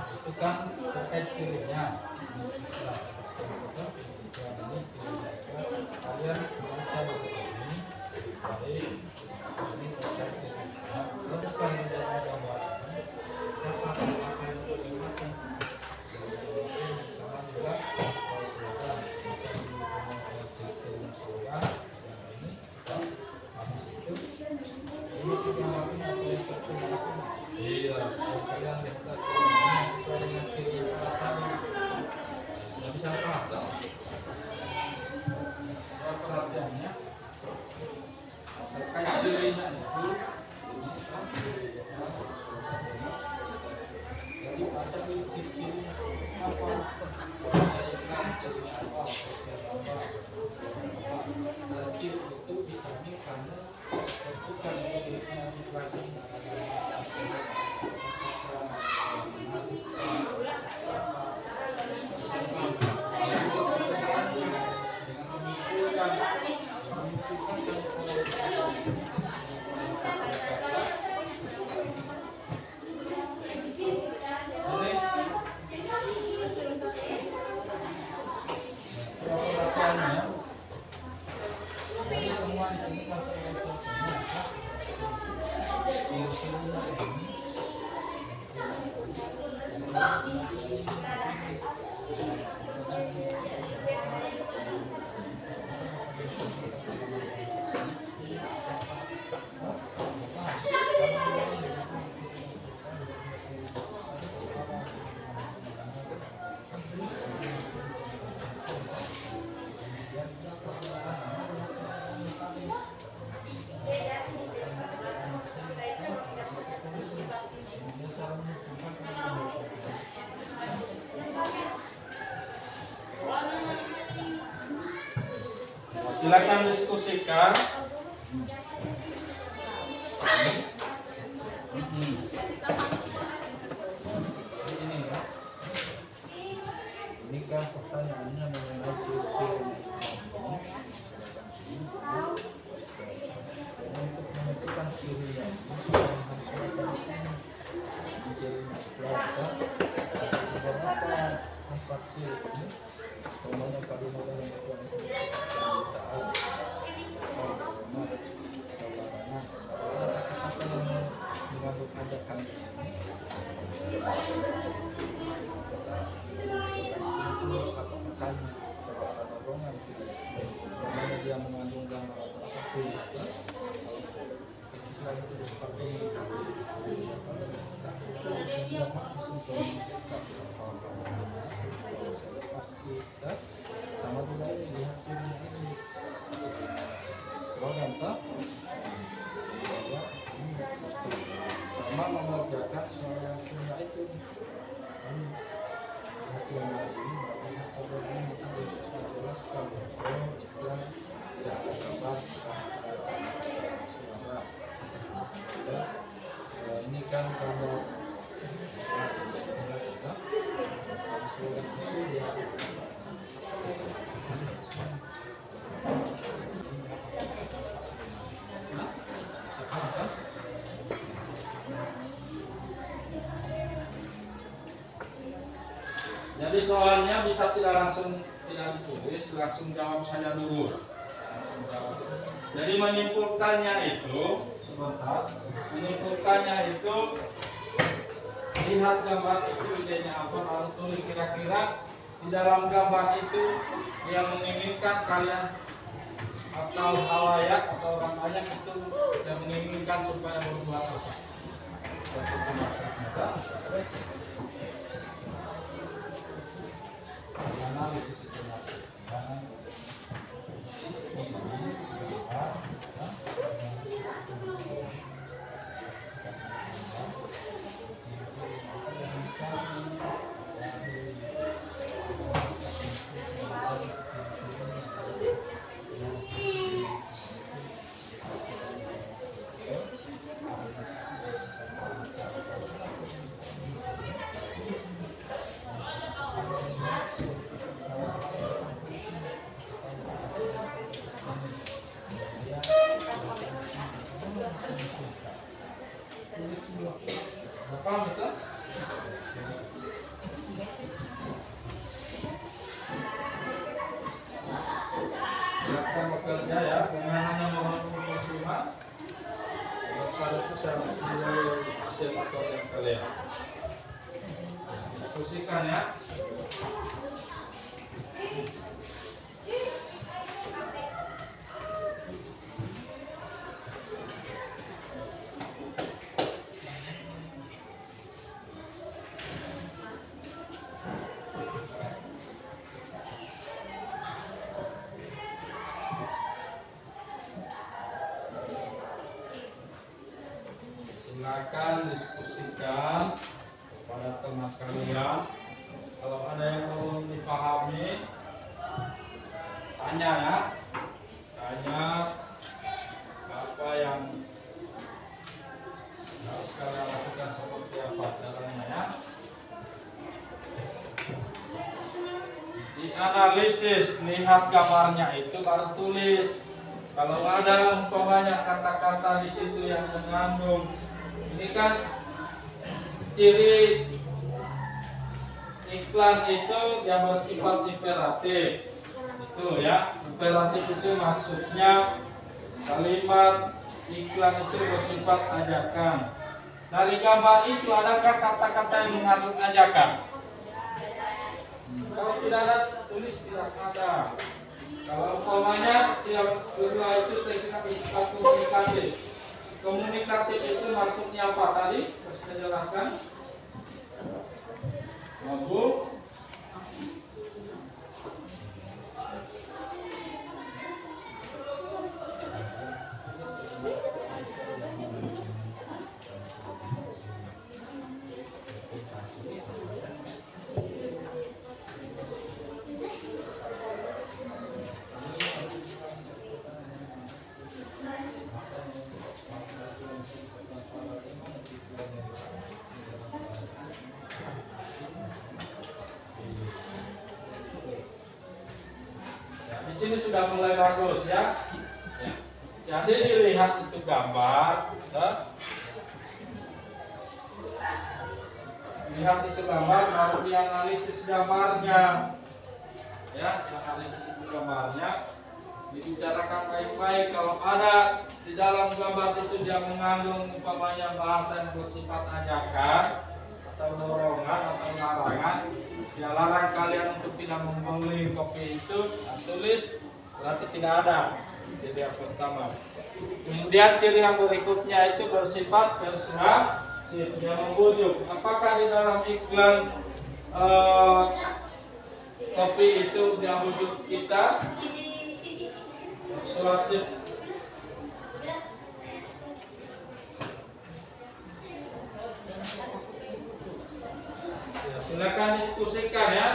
itu kan terkait cirinya. Nah, kalian baca ini, baik ini terkait cirinya. Bukan dalam gambar ini, catat apa yang digunakan. Sama juga slogan, kita menggunakan ciri-ciri slogan yang ini, habis itu ini kita masih apa yang tertulis di sini. Iya, kalian lihat ini sesuai dengan ciri yang tadi. Sudah bisa paham tak? Perhatiannya terkait cirinya itu ini kan cirinya. Jadi baca dulu ciri-cirinya apa, cirinya apa, dan ciri itu bisa nih karena tentukan cirinya di belakang. Jadi semua di sini kan silakan diskusikan. Ini ya. Ini kan pertanyaannya mengenai ciri-ciri untuk menentukan ciri yang harus cirinya setelah beberapa empat ciri ini semuanya pada modal yang mengandung ajakan di sini. Karena dia mengandung gambar apa tulis selain itu seperti sama juga ini lihat cirinya ini slogan tak sama mengerjakan soal yang punya itu yang ini jelaskan Jadi soalnya bisa tidak langsung tidak ditulis, langsung jawab saja dulu. Langsung jawab. Jadi menyimpulkannya itu, sebentar, menyimpulkannya itu lihat gambar itu idenya apa, lalu tulis kira-kira di dalam gambar itu yang menginginkan kalian atau halayak atau orang banyak itu yang menginginkan supaya berbuat apa. Itu maksudnya. Analisis itu maksudnya. Paham itu? Silakan bekerja ya, hanya mohon rumah. Setelah itu saya mulai hasil tutorial kalian. Diskusikan ya. Silakan diskusikan kepada teman kalian. Kalau ada yang belum dipahami, tanya ya. Tanya apa yang harus kalian lakukan seperti apa caranya ya. Dianalisis, lihat gambarnya itu baru tulis. Kalau ada umpamanya kata-kata di situ yang mengandung, ini kan ciri iklan itu yang bersifat imperatif. Itu ya, imperatif itu maksudnya kalimat iklan itu bersifat ajakan. Dari gambar itu adakah kata-kata yang mengandung ajakan? Kalau tidak ada, tulis tidak ada. Kalau umpamanya yang kedua itu saya bersifat komunikatif. Komunikatif itu maksudnya apa tadi? Harus saya jelaskan. Bu. Di sini sudah mulai bagus ya. Jadi dilihat itu gambar, lihat itu gambar, baru dianalisis gambarnya, ya, analisis itu gambarnya, dibicarakan baik-baik. Kalau ada di dalam gambar itu dia mengandung umpamanya bahasa yang bersifat ajakan atau dorongan atau larangan, dia larang kalian untuk tidak membeli kopi itu, tulis berarti tidak ada. Jadi yang pertama. Kemudian ciri yang berikutnya itu bersifat persuasif, dia membujuk. Apakah di dalam iklan kopi itu dia membujuk kita? Persuasif. Ya, silakan diskusikan ya.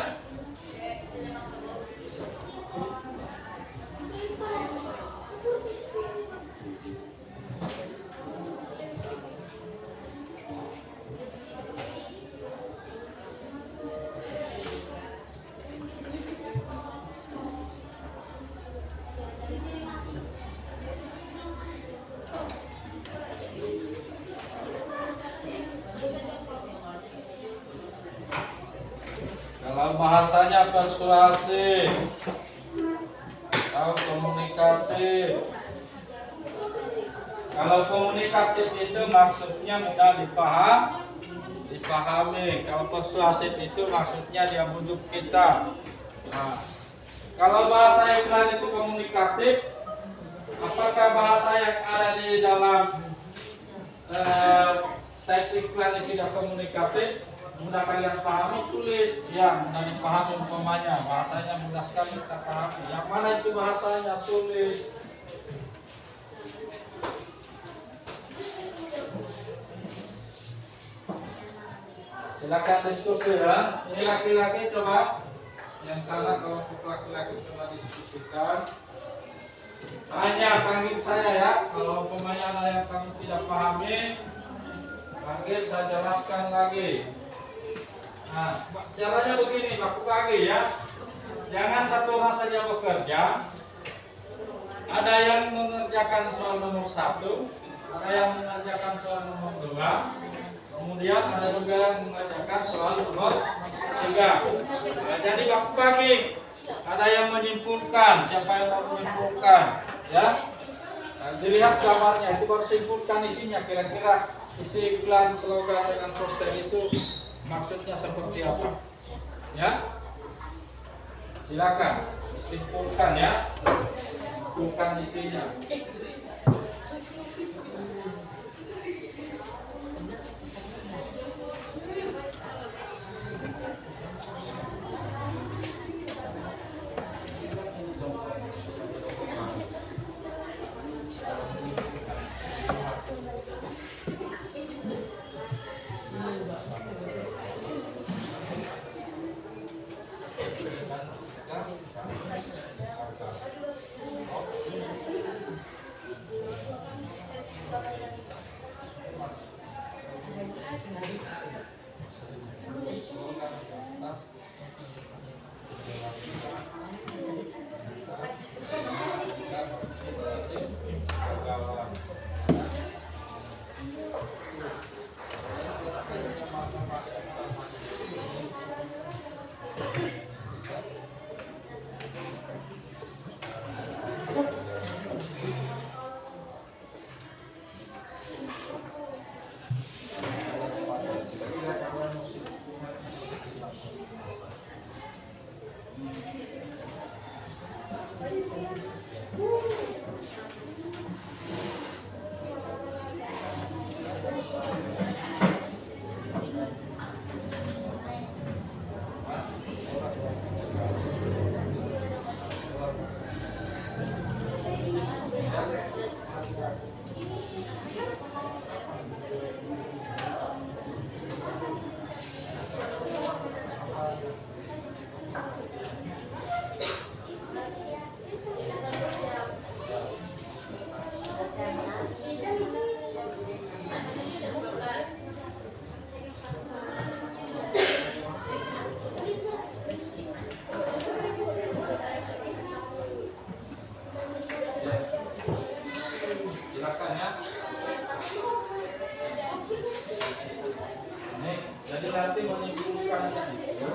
bahasanya persuasif atau komunikatif. Kalau komunikatif itu maksudnya mudah dipahami. Kalau persuasif itu maksudnya dia bujuk kita. Nah, kalau bahasa iklan itu komunikatif, apakah bahasa yang ada di dalam teks iklan itu tidak komunikatif? Mudah kalian pahami, tulis ya, mudah dipahami umpamanya, bahasanya mudah sekali kita pahami. Yang mana itu bahasanya, tulis. Silakan diskusi ya. Ini laki-laki coba, yang sana kelompok laki-laki coba diskusikan. Hanya panggil saya ya, kalau umpamanya ada yang kamu tidak pahami, panggil saya jelaskan lagi. Nah, caranya begini, Pak Kagi ya. Jangan satu orang saja bekerja. Ada yang mengerjakan soal nomor 1, ada yang mengerjakan soal nomor 2, kemudian ada juga yang mengerjakan soal nomor 3. Nah, jadi Pak Kagi, ada yang menyimpulkan. Siapa yang mau menyimpulkan? Ya. Nah, dilihat gambarnya, itu baru simpulkan isinya. Kira-kira isi iklan, slogan dengan poster itu maksudnya seperti apa? Ya, silakan disimpulkan ya, bukan isinya. Silakan ya. Nih, jadi nanti menyimpulkannya itu.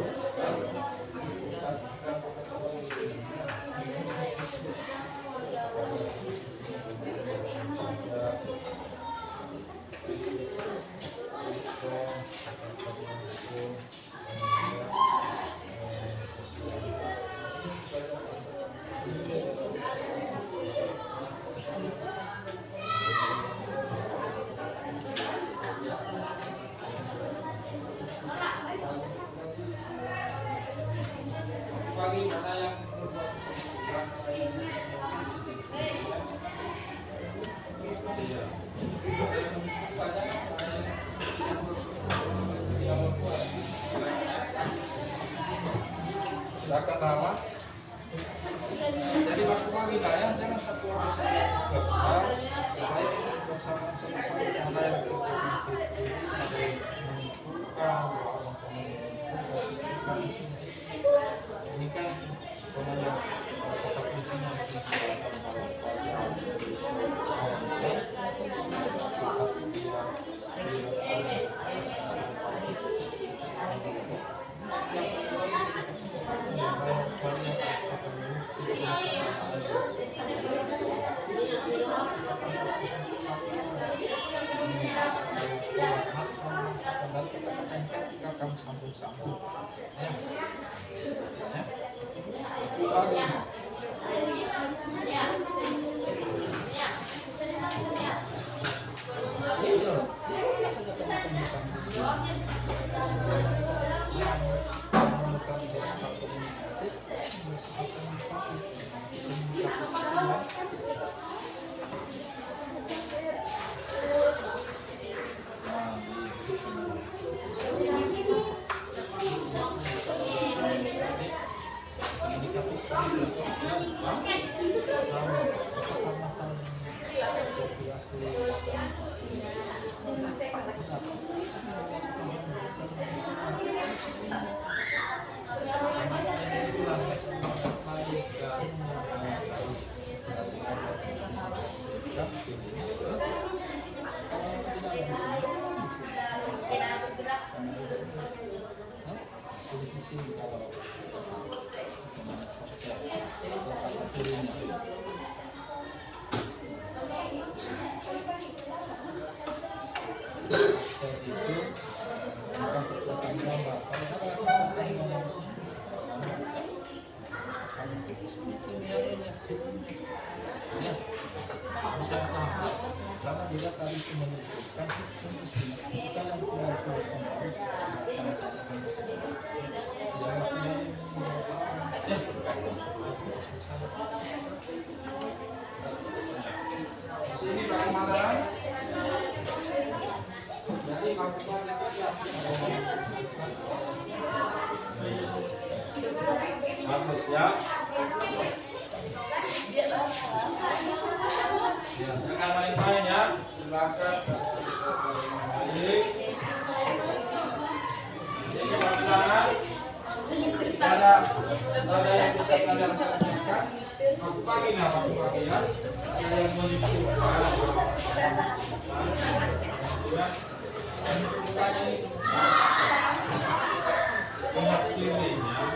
Pagi mana yang silakan nama. Jadi waktu pagi ya, jangan satu orang saja bekerja, supaya kita bersama sama ada yang ada yang mengumpulkan, ini kan pemanya sambung. Ya. Ya. Sama juga tadi menunjukkan kita yang tidak terus Di sini Bang Mataram. Jadi melakukan bagus ya. Ya, jangan main-main ya. Silakan. Baik. Sini Bang sana. Ada yang bisa kalian kerjakan. Mas pagi nih, pagi ya. Ada yang mau dibuka. Ya. Bukanya ini. Lihat kirinya.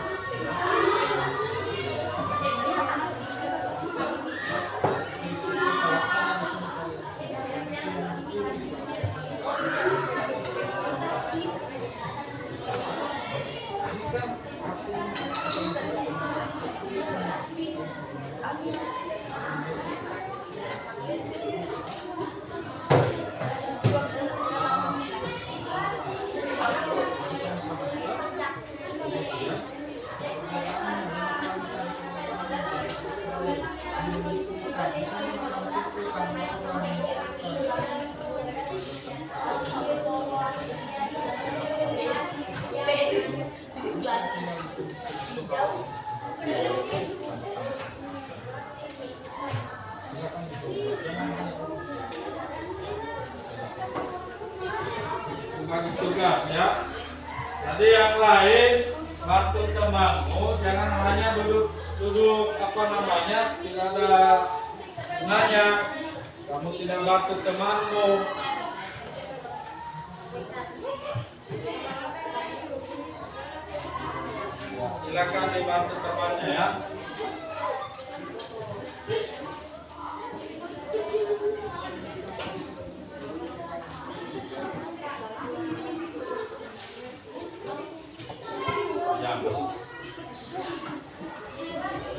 Bagi tugas ya. Tadi yang lain bantu temanmu, jangan hanya duduk apa namanya, tidak ada gunanya. Kamu tidak bantu temanmu. Ya, silakan dibantu temannya ya.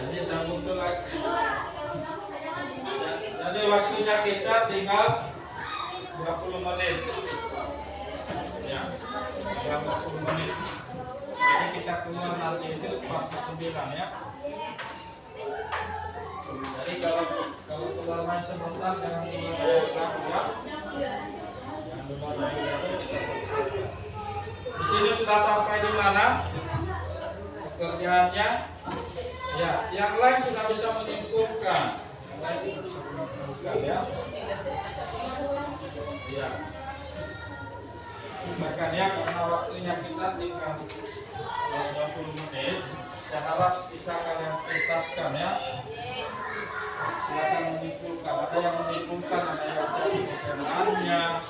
Jadi sambung lagi. Jadi waktunya kita tinggal 20 menit. Ya, 20 menit. Jadi kita keluar nanti itu pas ke 9 ya. Jadi kalau keluar main sebentar jangan keluar dari kelas ya. Jangan keluar dari kelas kita selesai. Di sini sudah sampai di mana? Pekerjaannya, ya, yang lain sudah bisa menyimpulkan, yang lain bisa menyimpulkan ya. Ya, bahkan ya karena waktunya kita tinggal 20 menit, saya harap bisa kalian tuntaskan ya. Silakan menyimpulkan, ada yang menyimpulkan, ada yang jadi pertanyaannya.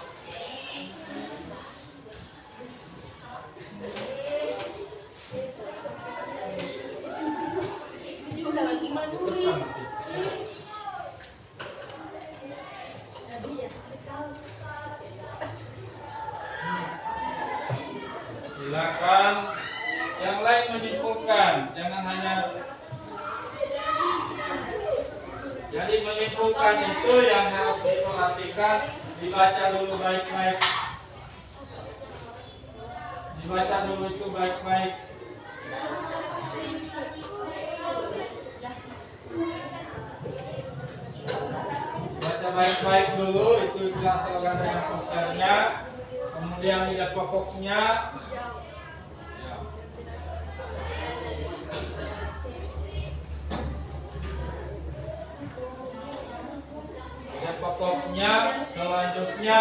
Udah lagi menulis. Silakan yang lain menyimpulkan, jangan hanya. Jadi menyimpulkan itu yang harus diperhatikan, dibaca dulu baik-baik. Dibaca dulu itu baik-baik. Baca baik-baik dulu itu iklan slogan dan posternya. Kemudian lihat pokoknya. Ya. Lihat pokoknya, selanjutnya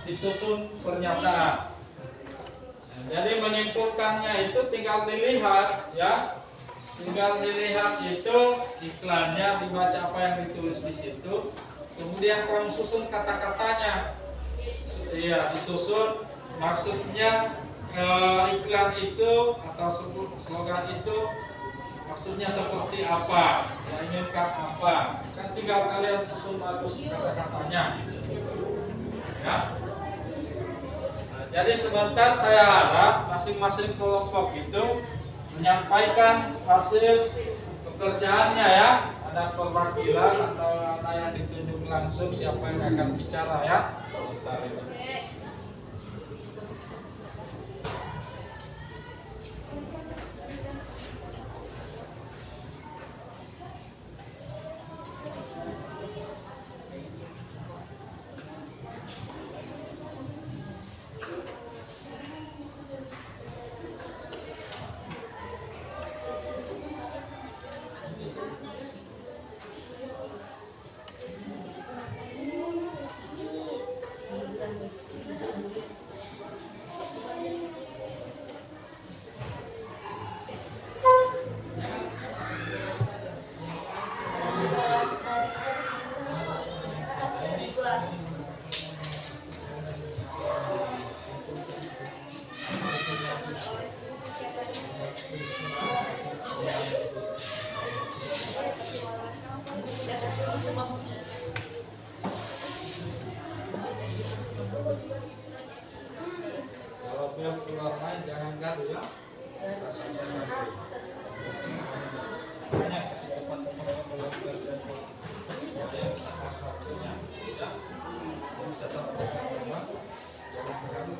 disusun pernyataan. Nah, jadi menyimpulkannya itu tinggal dilihat, ya. Tinggal dilihat itu iklannya, dibaca apa yang ditulis di situ. Kemudian kamu susun kata-katanya. Iya, disusun maksudnya iklan itu atau slogan itu maksudnya seperti apa, yang inginkan apa. Kan tinggal kalian susun bagus kata-katanya. Ya. Nah, jadi sebentar saya harap masing-masing kelompok itu menyampaikan hasil pekerjaannya ya. Ada perwakilan atau ada yang ditunjuk langsung siapa yang akan bicara ya. Bentar ini. Kalau belum keluar main jangan gaduh ya. Banyak kesempatan kalau terjadi. Ya, pas waktunya ya. Bisa sampai semua. Jangan gaduh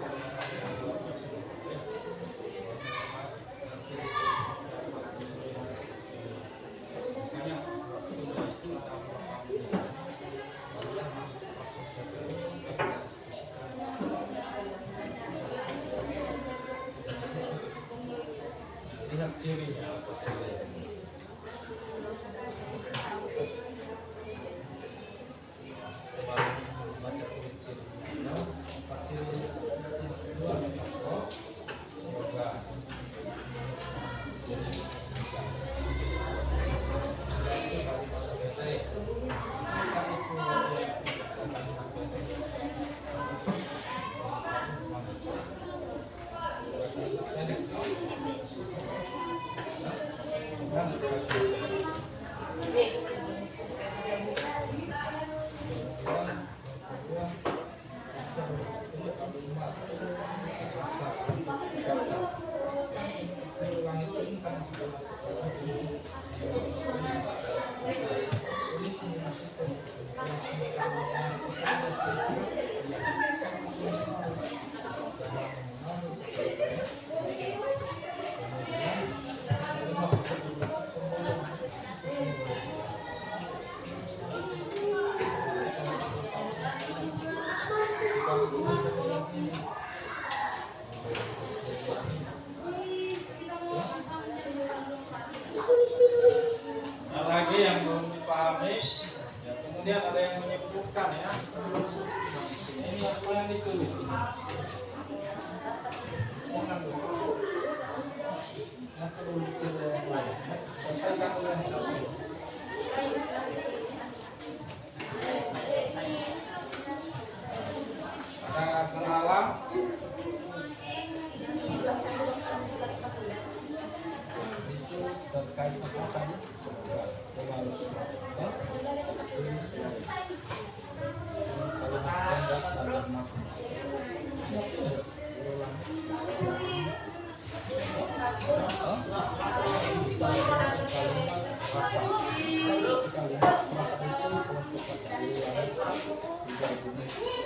lihat cirinya apa baca cirinya apa ciri dua semoga jadi lagi yang belum dipahami ya, kemudian ada yang menyebutkan ya ini apa yang ditulis ini yang perlu dikerjakan selesaikan dulu yang selesai. Ada kenalan itu terkait apa tadi? Kalau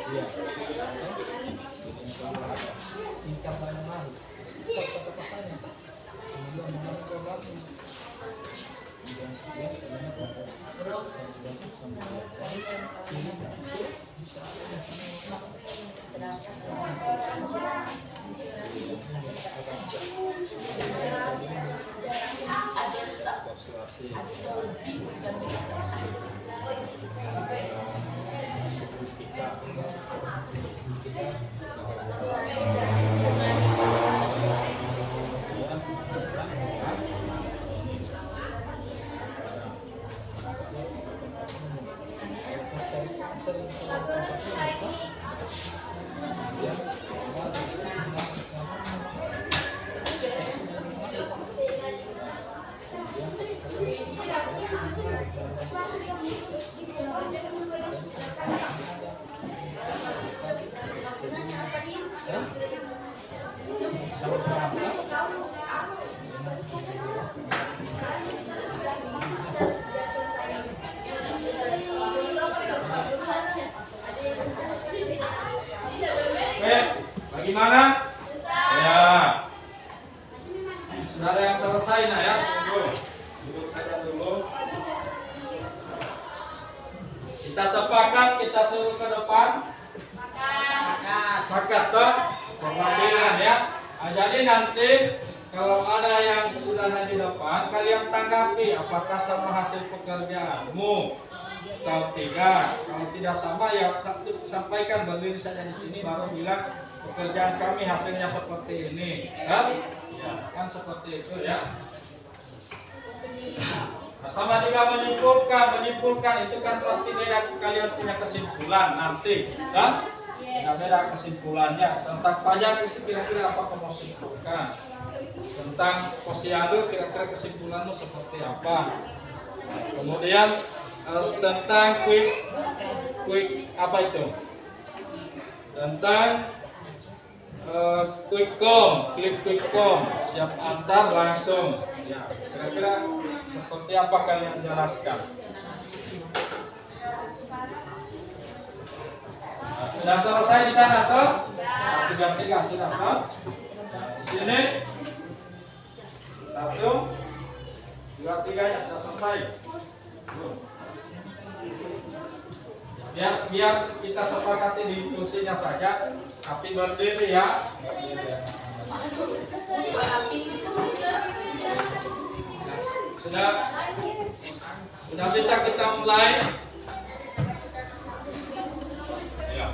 Iya. Singkat mana? Kata-katanya. Kemudian mengatur lagi. Kemudian sekian kemudian pada terus bisa Oke, bagaimana? Ya, sudah ada yang selesai nah ya. Tunggu, duduk saja dulu. Kita sepakat, kita suruh ke depan. Sepakat toh? Perwakilan ya. Nah, jadi nanti kalau ada yang sudah di depan, kalian tanggapi apakah sama hasil pekerjaanmu atau tidak. Kalau tidak sama ya sampaikan, berdiri saja di sini baru bilang pekerjaan kami hasilnya seperti ini. Ya, kan seperti itu ya. Nah, sama juga menyimpulkan itu kan pasti beda, kalian punya kesimpulan nanti, kan? Nah, beda kesimpulannya tentang pajak itu kira-kira apa kamu simpulkan? Tentang posyandu kira-kira kesimpulanmu seperti apa? Nah, kemudian tentang quick apa itu? Tentang quick com, siap antar langsung. Ya, kira-kira seperti apa kalian jelaskan? Nah, sudah selesai di sana toh? 3 sudah toh? Nah, di sini 1, 2, 3 ya sudah selesai. Biar kita sepakati di kursinya saja, tapi berdiri ya. Nah, sudah bisa kita mulai. Ya.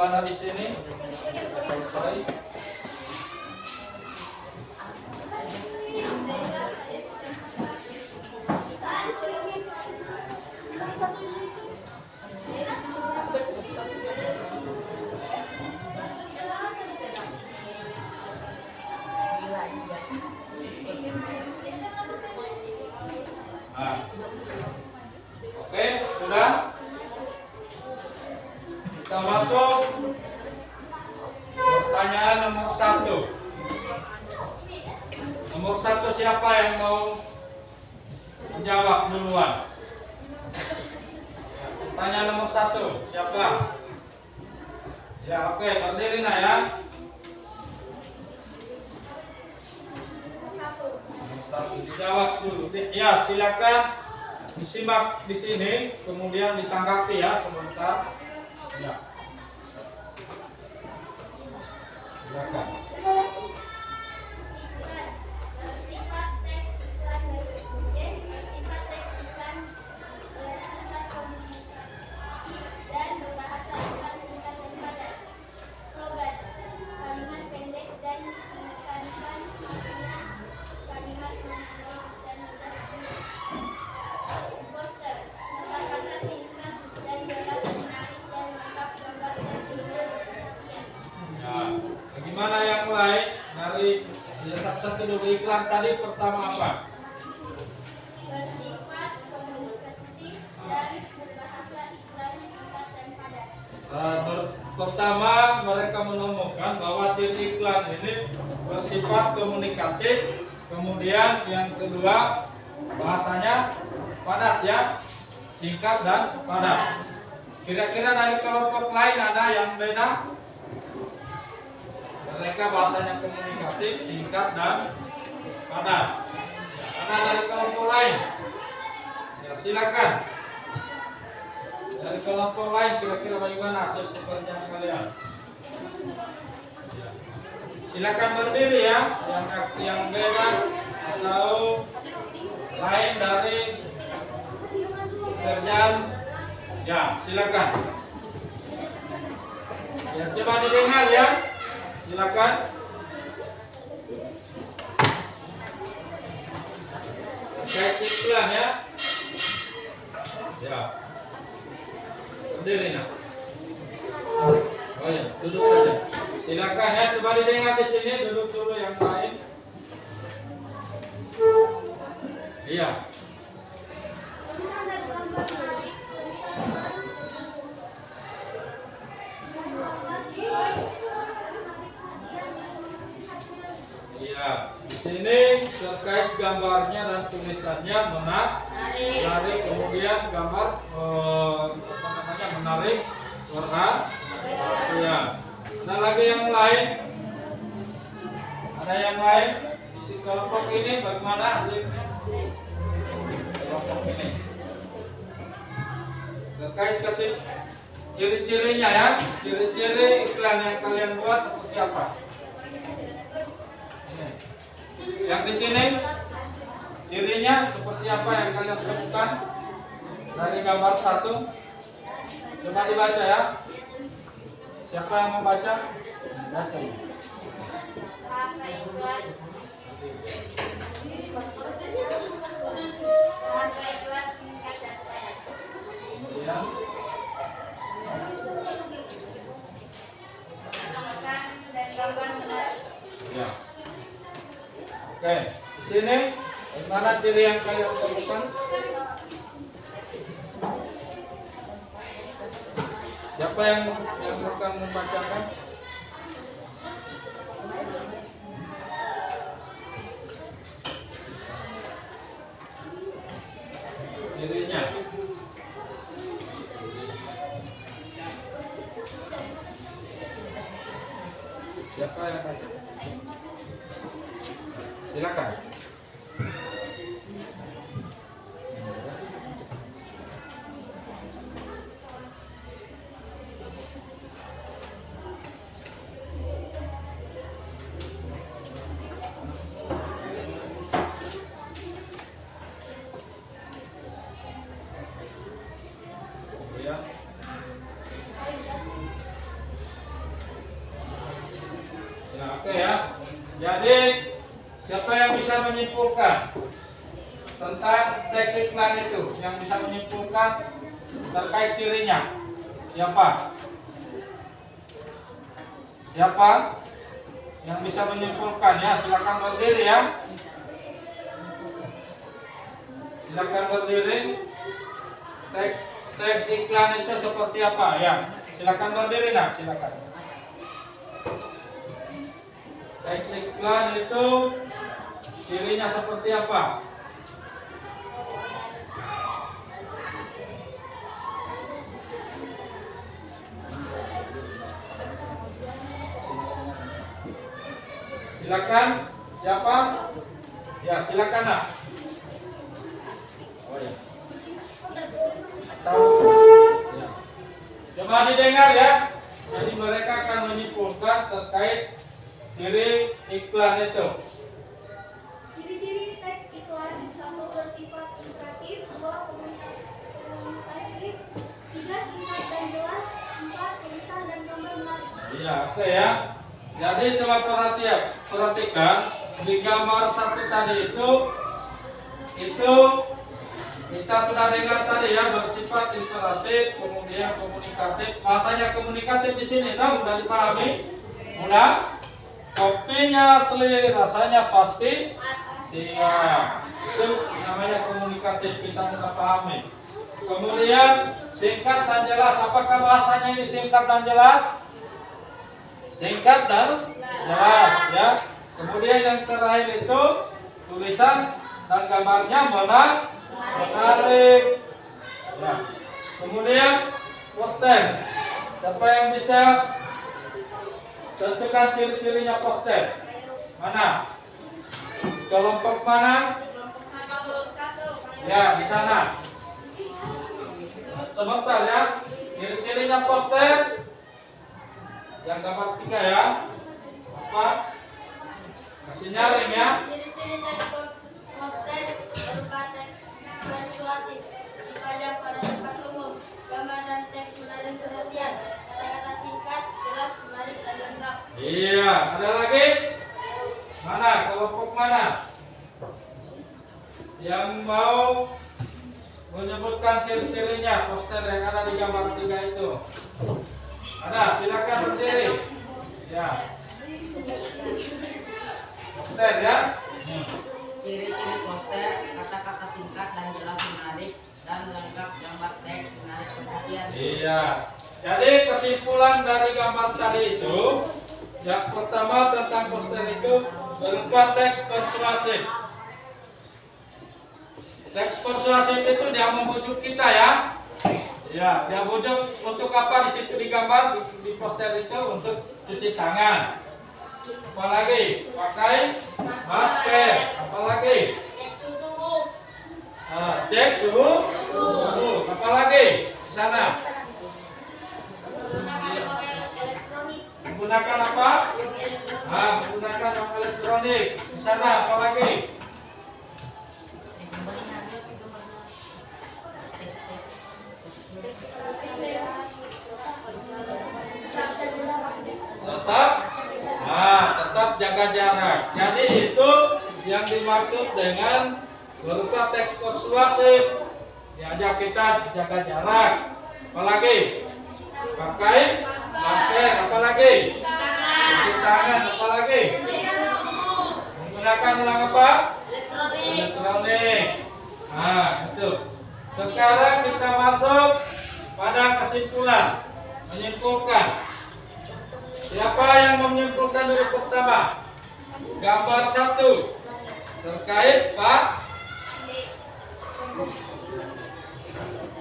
Bagaimana di sini? Selesai. Nah. Oke, sudah. Kita masuk pertanyaan nomor 1. Nomor 1 siapa yang mau menjawab duluan? Pertanyaan nomor 1 siapa? Ya, oke, berdiri nah ya. Nomor 1 dijawab dulu. Ya, silakan disimak di sini, kemudian ditanggapi ya sebentar. Ya. Silakan. Bersifat teks iklan dari kemudian bersifat teks iklan bersifat komunikatif dan berbahasa iklan singkat dan padat. Slogan: kalimat pendek dan menekankan makna. Kalimat menarik dan mudah diingat. Poster: kata-kata singkat dan jelas, menarik dan lengkap, gambar dan sehingga perhatian. Ya, bagaimana yang lain dari satu dulu iklan tadi pertama apa? Bersifat komunikatif dan berbahasa iklan singkat dan padat. Pertama mereka menemukan bahwa ciri iklan ini bersifat komunikatif, kemudian yang kedua bahasanya padat ya, singkat dan padat. Kira-kira dari kelompok lain ada yang beda? Mereka bahasanya komunikatif, singkat dan padat. Ada dari kelompok lain? Ya silakan. Dari kelompok lain kira-kira bagaimana hasil pekerjaan kalian? Ya. Silakan berdiri ya. Yang beda atau lain dari pekerjaan. Ya silakan. Ya coba didengar ya. Silakan. Terkait iklan ya. Ya. Berdiri nah. Oh ya, duduk saja. Silakan ya, coba didengar di sini, duduk dulu yang lain. Iya. Iya, di sini terkait gambarnya dan tulisannya menarik, kemudian gambar apa namanya menarik, perhatian. Ada lagi yang lain? Ada yang lain? Isi kelompok ini bagaimana hasilnya? Kelompok ini terkait kasih ciri-cirinya ya, ciri-ciri iklan yang kalian buat seperti apa? Yang di sini cirinya seperti apa yang kalian temukan dari gambar 1? Coba dibaca ya. Siapa yang membaca? Baca. Bahasa iklan. Bahasa iklan singkat dan padat. Kemudian Menekan dan gambar menarik. ya. Oke, di sini bagaimana ciri yang kalian temukan? Siapa yang akan membacakan? Cirinya. Siapa yang baca? Silakan. Siapa yang bisa menyimpulkan tentang teks iklan itu? Yang bisa menyimpulkan terkait cirinya? Siapa? Siapa yang bisa menyimpulkan ya? Silakan berdiri ya. Silakan berdiri. Teks iklan itu seperti apa ya? Silakan berdiri nak, silakan. Teks iklan itu cirinya seperti apa? Silakan, siapa? Ya, silakan nak. Oh ya. Tahu. Ya. Coba didengar ya. Jadi mereka akan menyimpulkan terkait ciri iklan itu. Ciri-ciri teks iklan: 1. Bersifat edukatif, 2. Komunikatif, 3. Singkat dan jelas, 4. Tulisan dan gambar menarik. Iya, oke ya. Jadi coba perhatikan di gambar 1 tadi itu kita sudah dengar tadi ya, bersifat imperatif, kemudian komunikatif. Bahasanya komunikatif di sini tahu, sudah dipahami? Mudah? Kopinya asli, rasanya pasti siap. Itu namanya komunikatif, kita mudah pahami. Kemudian singkat dan jelas. Apakah bahasanya ini singkat dan jelas? Singkat dan jelas ya. Kemudian yang terakhir itu tulisan dan gambarnya menarik. Ya. Kemudian poster. Siapa yang bisa tentukan ciri-cirinya poster? Mana? Kelompok mana? Ya, di sana. Sebentar ya. Ciri-cirinya poster yang gambar 3 ya. Apa? Masih nyaring ya. Ciri-ciri dari poster berupa teks persuasif, dipajang pada tempat umum, gambar dan teks menarik perhatian, kata-kata singkat, jelas, menarik dan lengkap. Iya, ada lagi? Mana? Kelompok mana? Yang mau menyebutkan ciri-cirinya poster yang ada di gambar 3 itu? Ada, silakan berdiri. Ya. Poster ya. Ciri-ciri poster: kata-kata singkat dan jelas, menarik dan lengkap, gambar teks menarik perhatian. Iya. Jadi kesimpulan dari gambar tadi itu, yang pertama tentang poster itu berupa teks persuasif. Teks persuasif itu dia membujuk kita ya. Ya, dia bujuk untuk apa? Di situ digambar di poster itu untuk cuci tangan. Apalagi pakai masker. Apalagi Teks suhu tubuh, cek suhu tubuh. Apalagi di sana menggunakan alat elektronik, menggunakan apa? Menggunakan alat elektronik. Di sana apalagi? Tetap jaga jarak. Jadi itu yang dimaksud dengan berupa teks persuasif. Diajak kita jaga jarak. Apalagi? Pakai masker. Apalagi? Cuci tangan. Apalagi? Menggunakan ulang apa? Elektronik. Itu. Sekarang kita masuk pada kesimpulan. Menyimpulkan. Siapa yang menyimpulkan dulu pertama? Gambar 1 terkait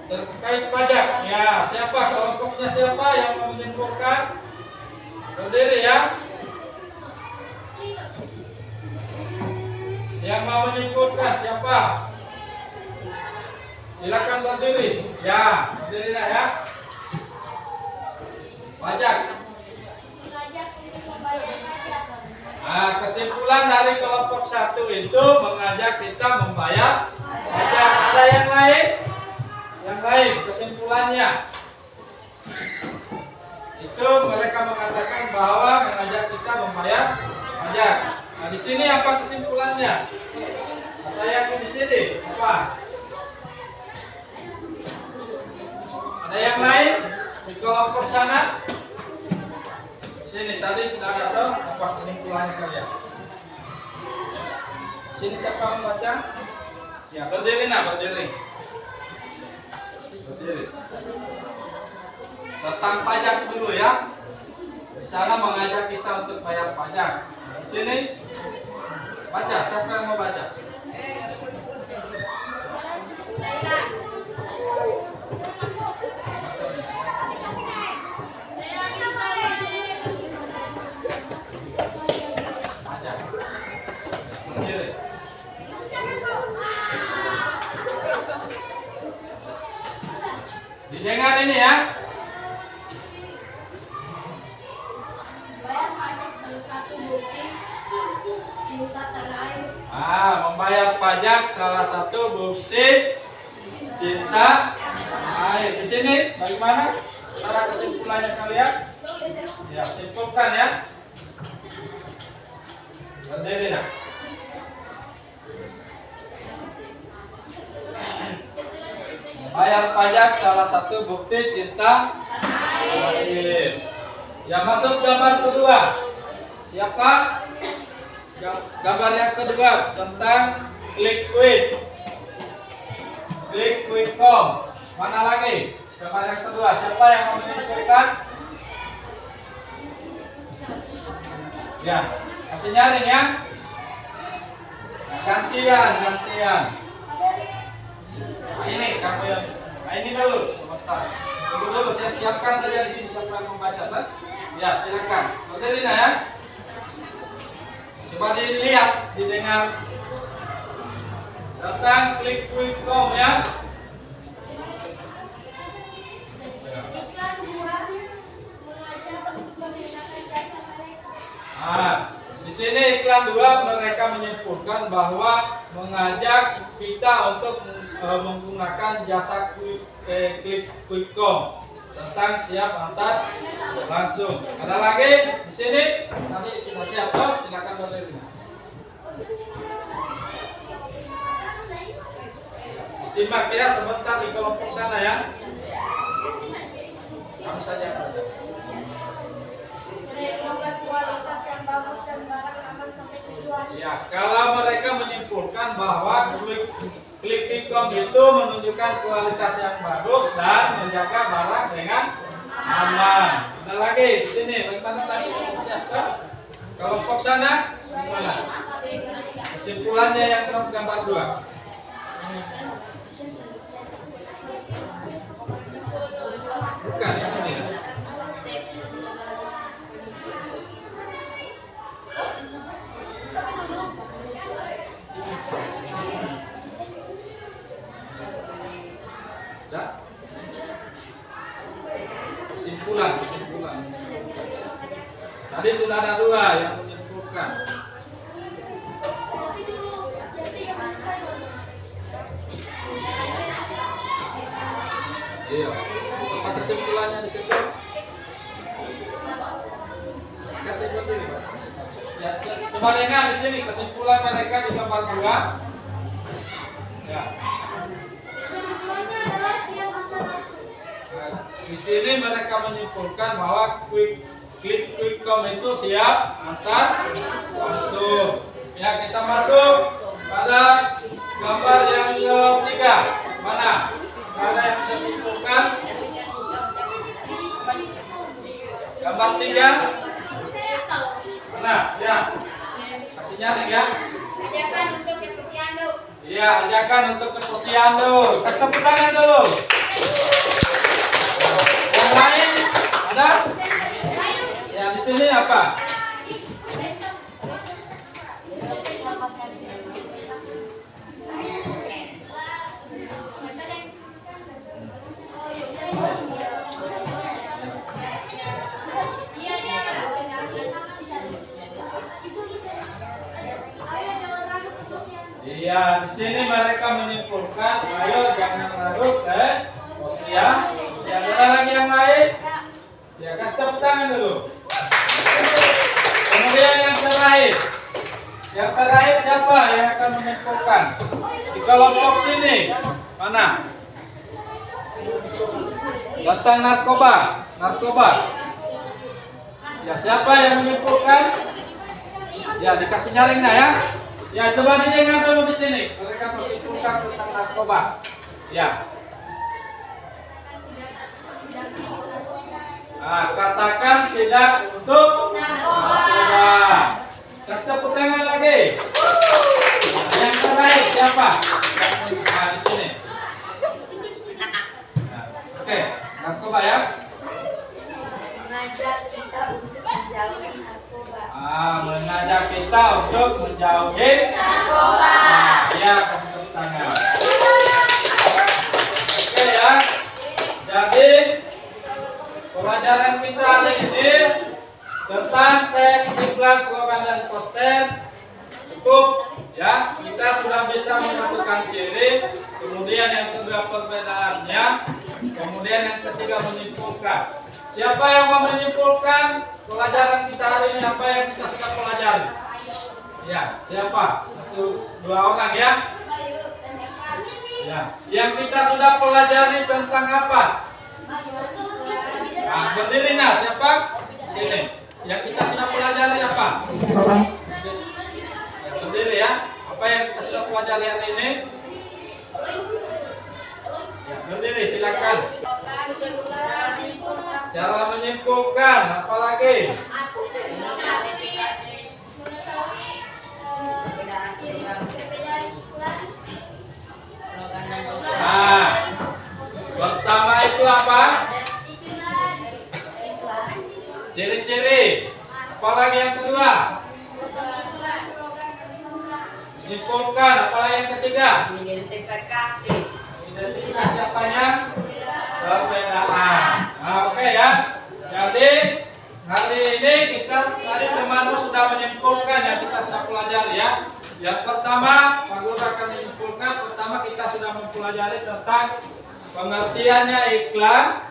terkait pajak. Ya, siapa? Kelompoknya siapa yang mau menyimpulkan? Berdiri ya. Yang mau menyimpulkan siapa? Silakan berdiri. Ya, berdiri ya. Pajak. mengajak untuk membayar pajak. Kesimpulan dari kelompok 1 itu mengajak kita membayar pajak. Ada yang lain? Yang lain kesimpulannya itu mereka mengatakan bahwa mengajak kita membayar pajak. di sini apa kesimpulannya? Ada yang di sini apa? Ada yang lain di kelompok sana? Sini tadi sudah ada apa kesimpulannya kalian? Sini siapa membaca? Ya berdiri berdiri. Berdiri. Tentang pajak dulu ya. Di sana mengajak kita untuk bayar pajak. Di sini baca, siapa yang mau baca? Baca. Berdiri. Didengar ini ya. Bayar pajak salah satu bukti cinta tanah air. Membayar pajak salah satu bukti cinta air. Di sini bagaimana cara kesimpulannya kalian? Ya, simpulkan ya. Berdiri ya. Membayar pajak salah satu bukti cinta air. Ya, masuk gambar kedua. Siapa? Gambar yang kedua tentang liquid. Liquidcom. Mana lagi? Gambar yang kedua. Siapa yang mau menunjukkan? Ya, kasih nyaring ya. Gantian. Nah, ini kamu yang. Nah, ini dulu sebentar. Tunggu dulu, saya siapkan saja di sini siapa yang membaca, kan? Ya, silakan. Berdiri ya. Coba dilihat, didengar tentang liquidcom ya. Iklan 2 mengajak untuk menggunakan jasa mereka. Di sini iklan 2 mereka menyebutkan bahwa mengajak kita untuk menggunakan jasa Quickcom tentang siap antar langsung. Ada lagi di sini? Tadi sudah siap toh? Silakan berdiri. Simak ya sebentar di kelompok sana ya. Kamu saja yang belajar. Mereka berkualitas yang bagus dan barang aman sampai tujuan. Ya, kalau mereka menyimpulkan bahwa Quickcom itu menunjukkan kualitas yang bagus dan menjaga barang dengan aman. Ada lagi di sini, bagaimana tadi siapkan? Kelompok sana, gimana? Kesimpulannya yang gambar 2. Bukan yang ini. Ya. Kesimpulan. Tadi sudah ada 2 yang menyimpulkan. Iya. Apa kesimpulannya di situ? Kasih berdiri, Pak. Ya, coba dengar di sini kesimpulan mereka di gambar 2. Ya. Di sini mereka menyimpulkan bahwa Quickcom itu siap antar langsung. Ya, kita masuk pada gambar yang ketiga. Mana? Ada yang bisa simpulkan? Gambar 3. Mana? Ya. Kasih nyaring ya. Ajakan untuk ke posyandu. Iya, ajakan untuk ke posyandu. Kasih tepuk tangan dulu. Yang lain ada? Ya, di sini apa? Iya, di sini mereka menyimpulkan, ayo jangan larut posyandu. Ya, ada lagi yang lain? Ya, kasih tepuk tangan dulu. Kemudian yang terakhir, Yang terakhir siapa yang akan menyimpulkan? Di kelompok sini. Mana? Tentang narkoba. Narkoba. Ya, siapa yang menyimpulkan? Ya, dikasih nyaringnya ya. Ya, coba didengar dulu di sini. Mereka menyimpulkan tentang narkoba. Ya. Nah, katakan tidak untuk narkoba. Kasih tepuk tangan lagi. Nah, yang terakhir siapa? Nah, di sini. Nah, oke, narkoba ya. Mengajak kita untuk menjauhi narkoba. Mengajak kita untuk menjauhi narkoba. Nah, ya, kasih tepuk tangan. Oke ya. Jadi pelajaran kita hari ini tentang teks, iklan, slogan dan poster cukup ya. Kita sudah bisa menentukan ciri, kemudian yang kedua perbedaannya, kemudian yang ketiga menyimpulkan. Siapa yang mau menyimpulkan pelajaran kita hari ini, apa yang kita sudah pelajari? Ya, siapa? 1, 2 orang ya. Ya, yang kita sudah pelajari tentang apa? Nah, berdiri nah, siapa? Sini. Yang kita sudah pelajari apa? Ya, berdiri ya. Apa yang kita sudah pelajari hari ini? Ya, berdiri silakan. Cara menyimpulkan, apa lagi? Nah, pertama itu apa? Ciri-ciri. Apalagi yang kedua? Menyimpulkan. Apalagi yang ketiga? Identifikasi. Identifikasi apanya? Perbedaan. Nah, oke ya. Jadi hari ini kita tadi teman-teman sudah menyimpulkan yang kita sudah pelajari ya. Yang pertama, Pak Guru akan menyimpulkan. Pertama kita sudah mempelajari tentang pengertiannya iklan.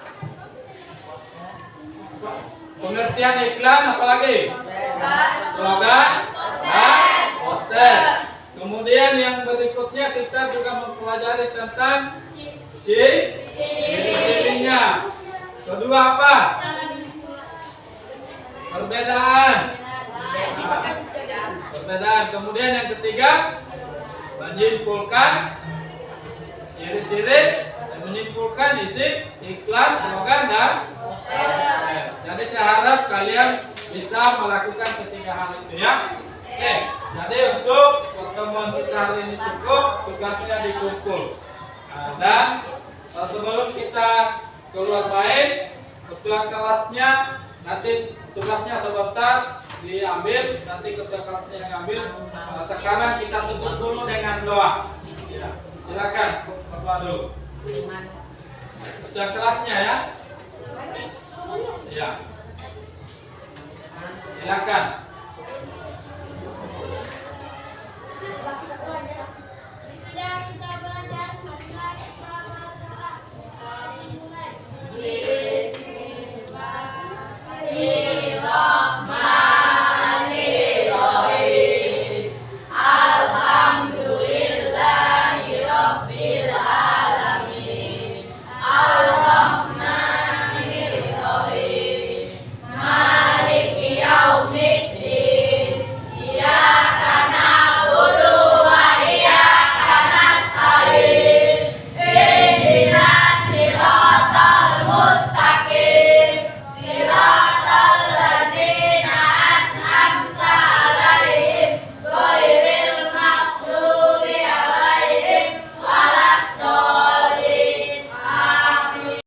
Pengertian iklan apalagi? Slogan dan poster. Kemudian yang berikutnya kita juga mempelajari tentang ciri-cirinya. Kedua apa? Perbedaan. Perbedaan. Kemudian yang ketiga menyimpulkan ciri-ciri dan menyimpulkan isi iklan, slogan dan poster. Jadi saya harap kalian bisa melakukan ketiga hal itu ya. Oke, jadi untuk pertemuan kita hari ini cukup, tugasnya dikumpul. Nah, dan sebelum kita keluar main, ketua kelasnya nanti tugasnya sebentar diambil, nanti ketua kelasnya yang ambil. Sekarang kita tutup dulu dengan doa. Ya, silakan berdoa dulu. Ketua kelasnya ya. Ya. Silakan. Sudah kita belajar, marilah kita berdoa. Dimulai. Bismillahirrahmanirrahim. Alhamdulillahirabbil alamin.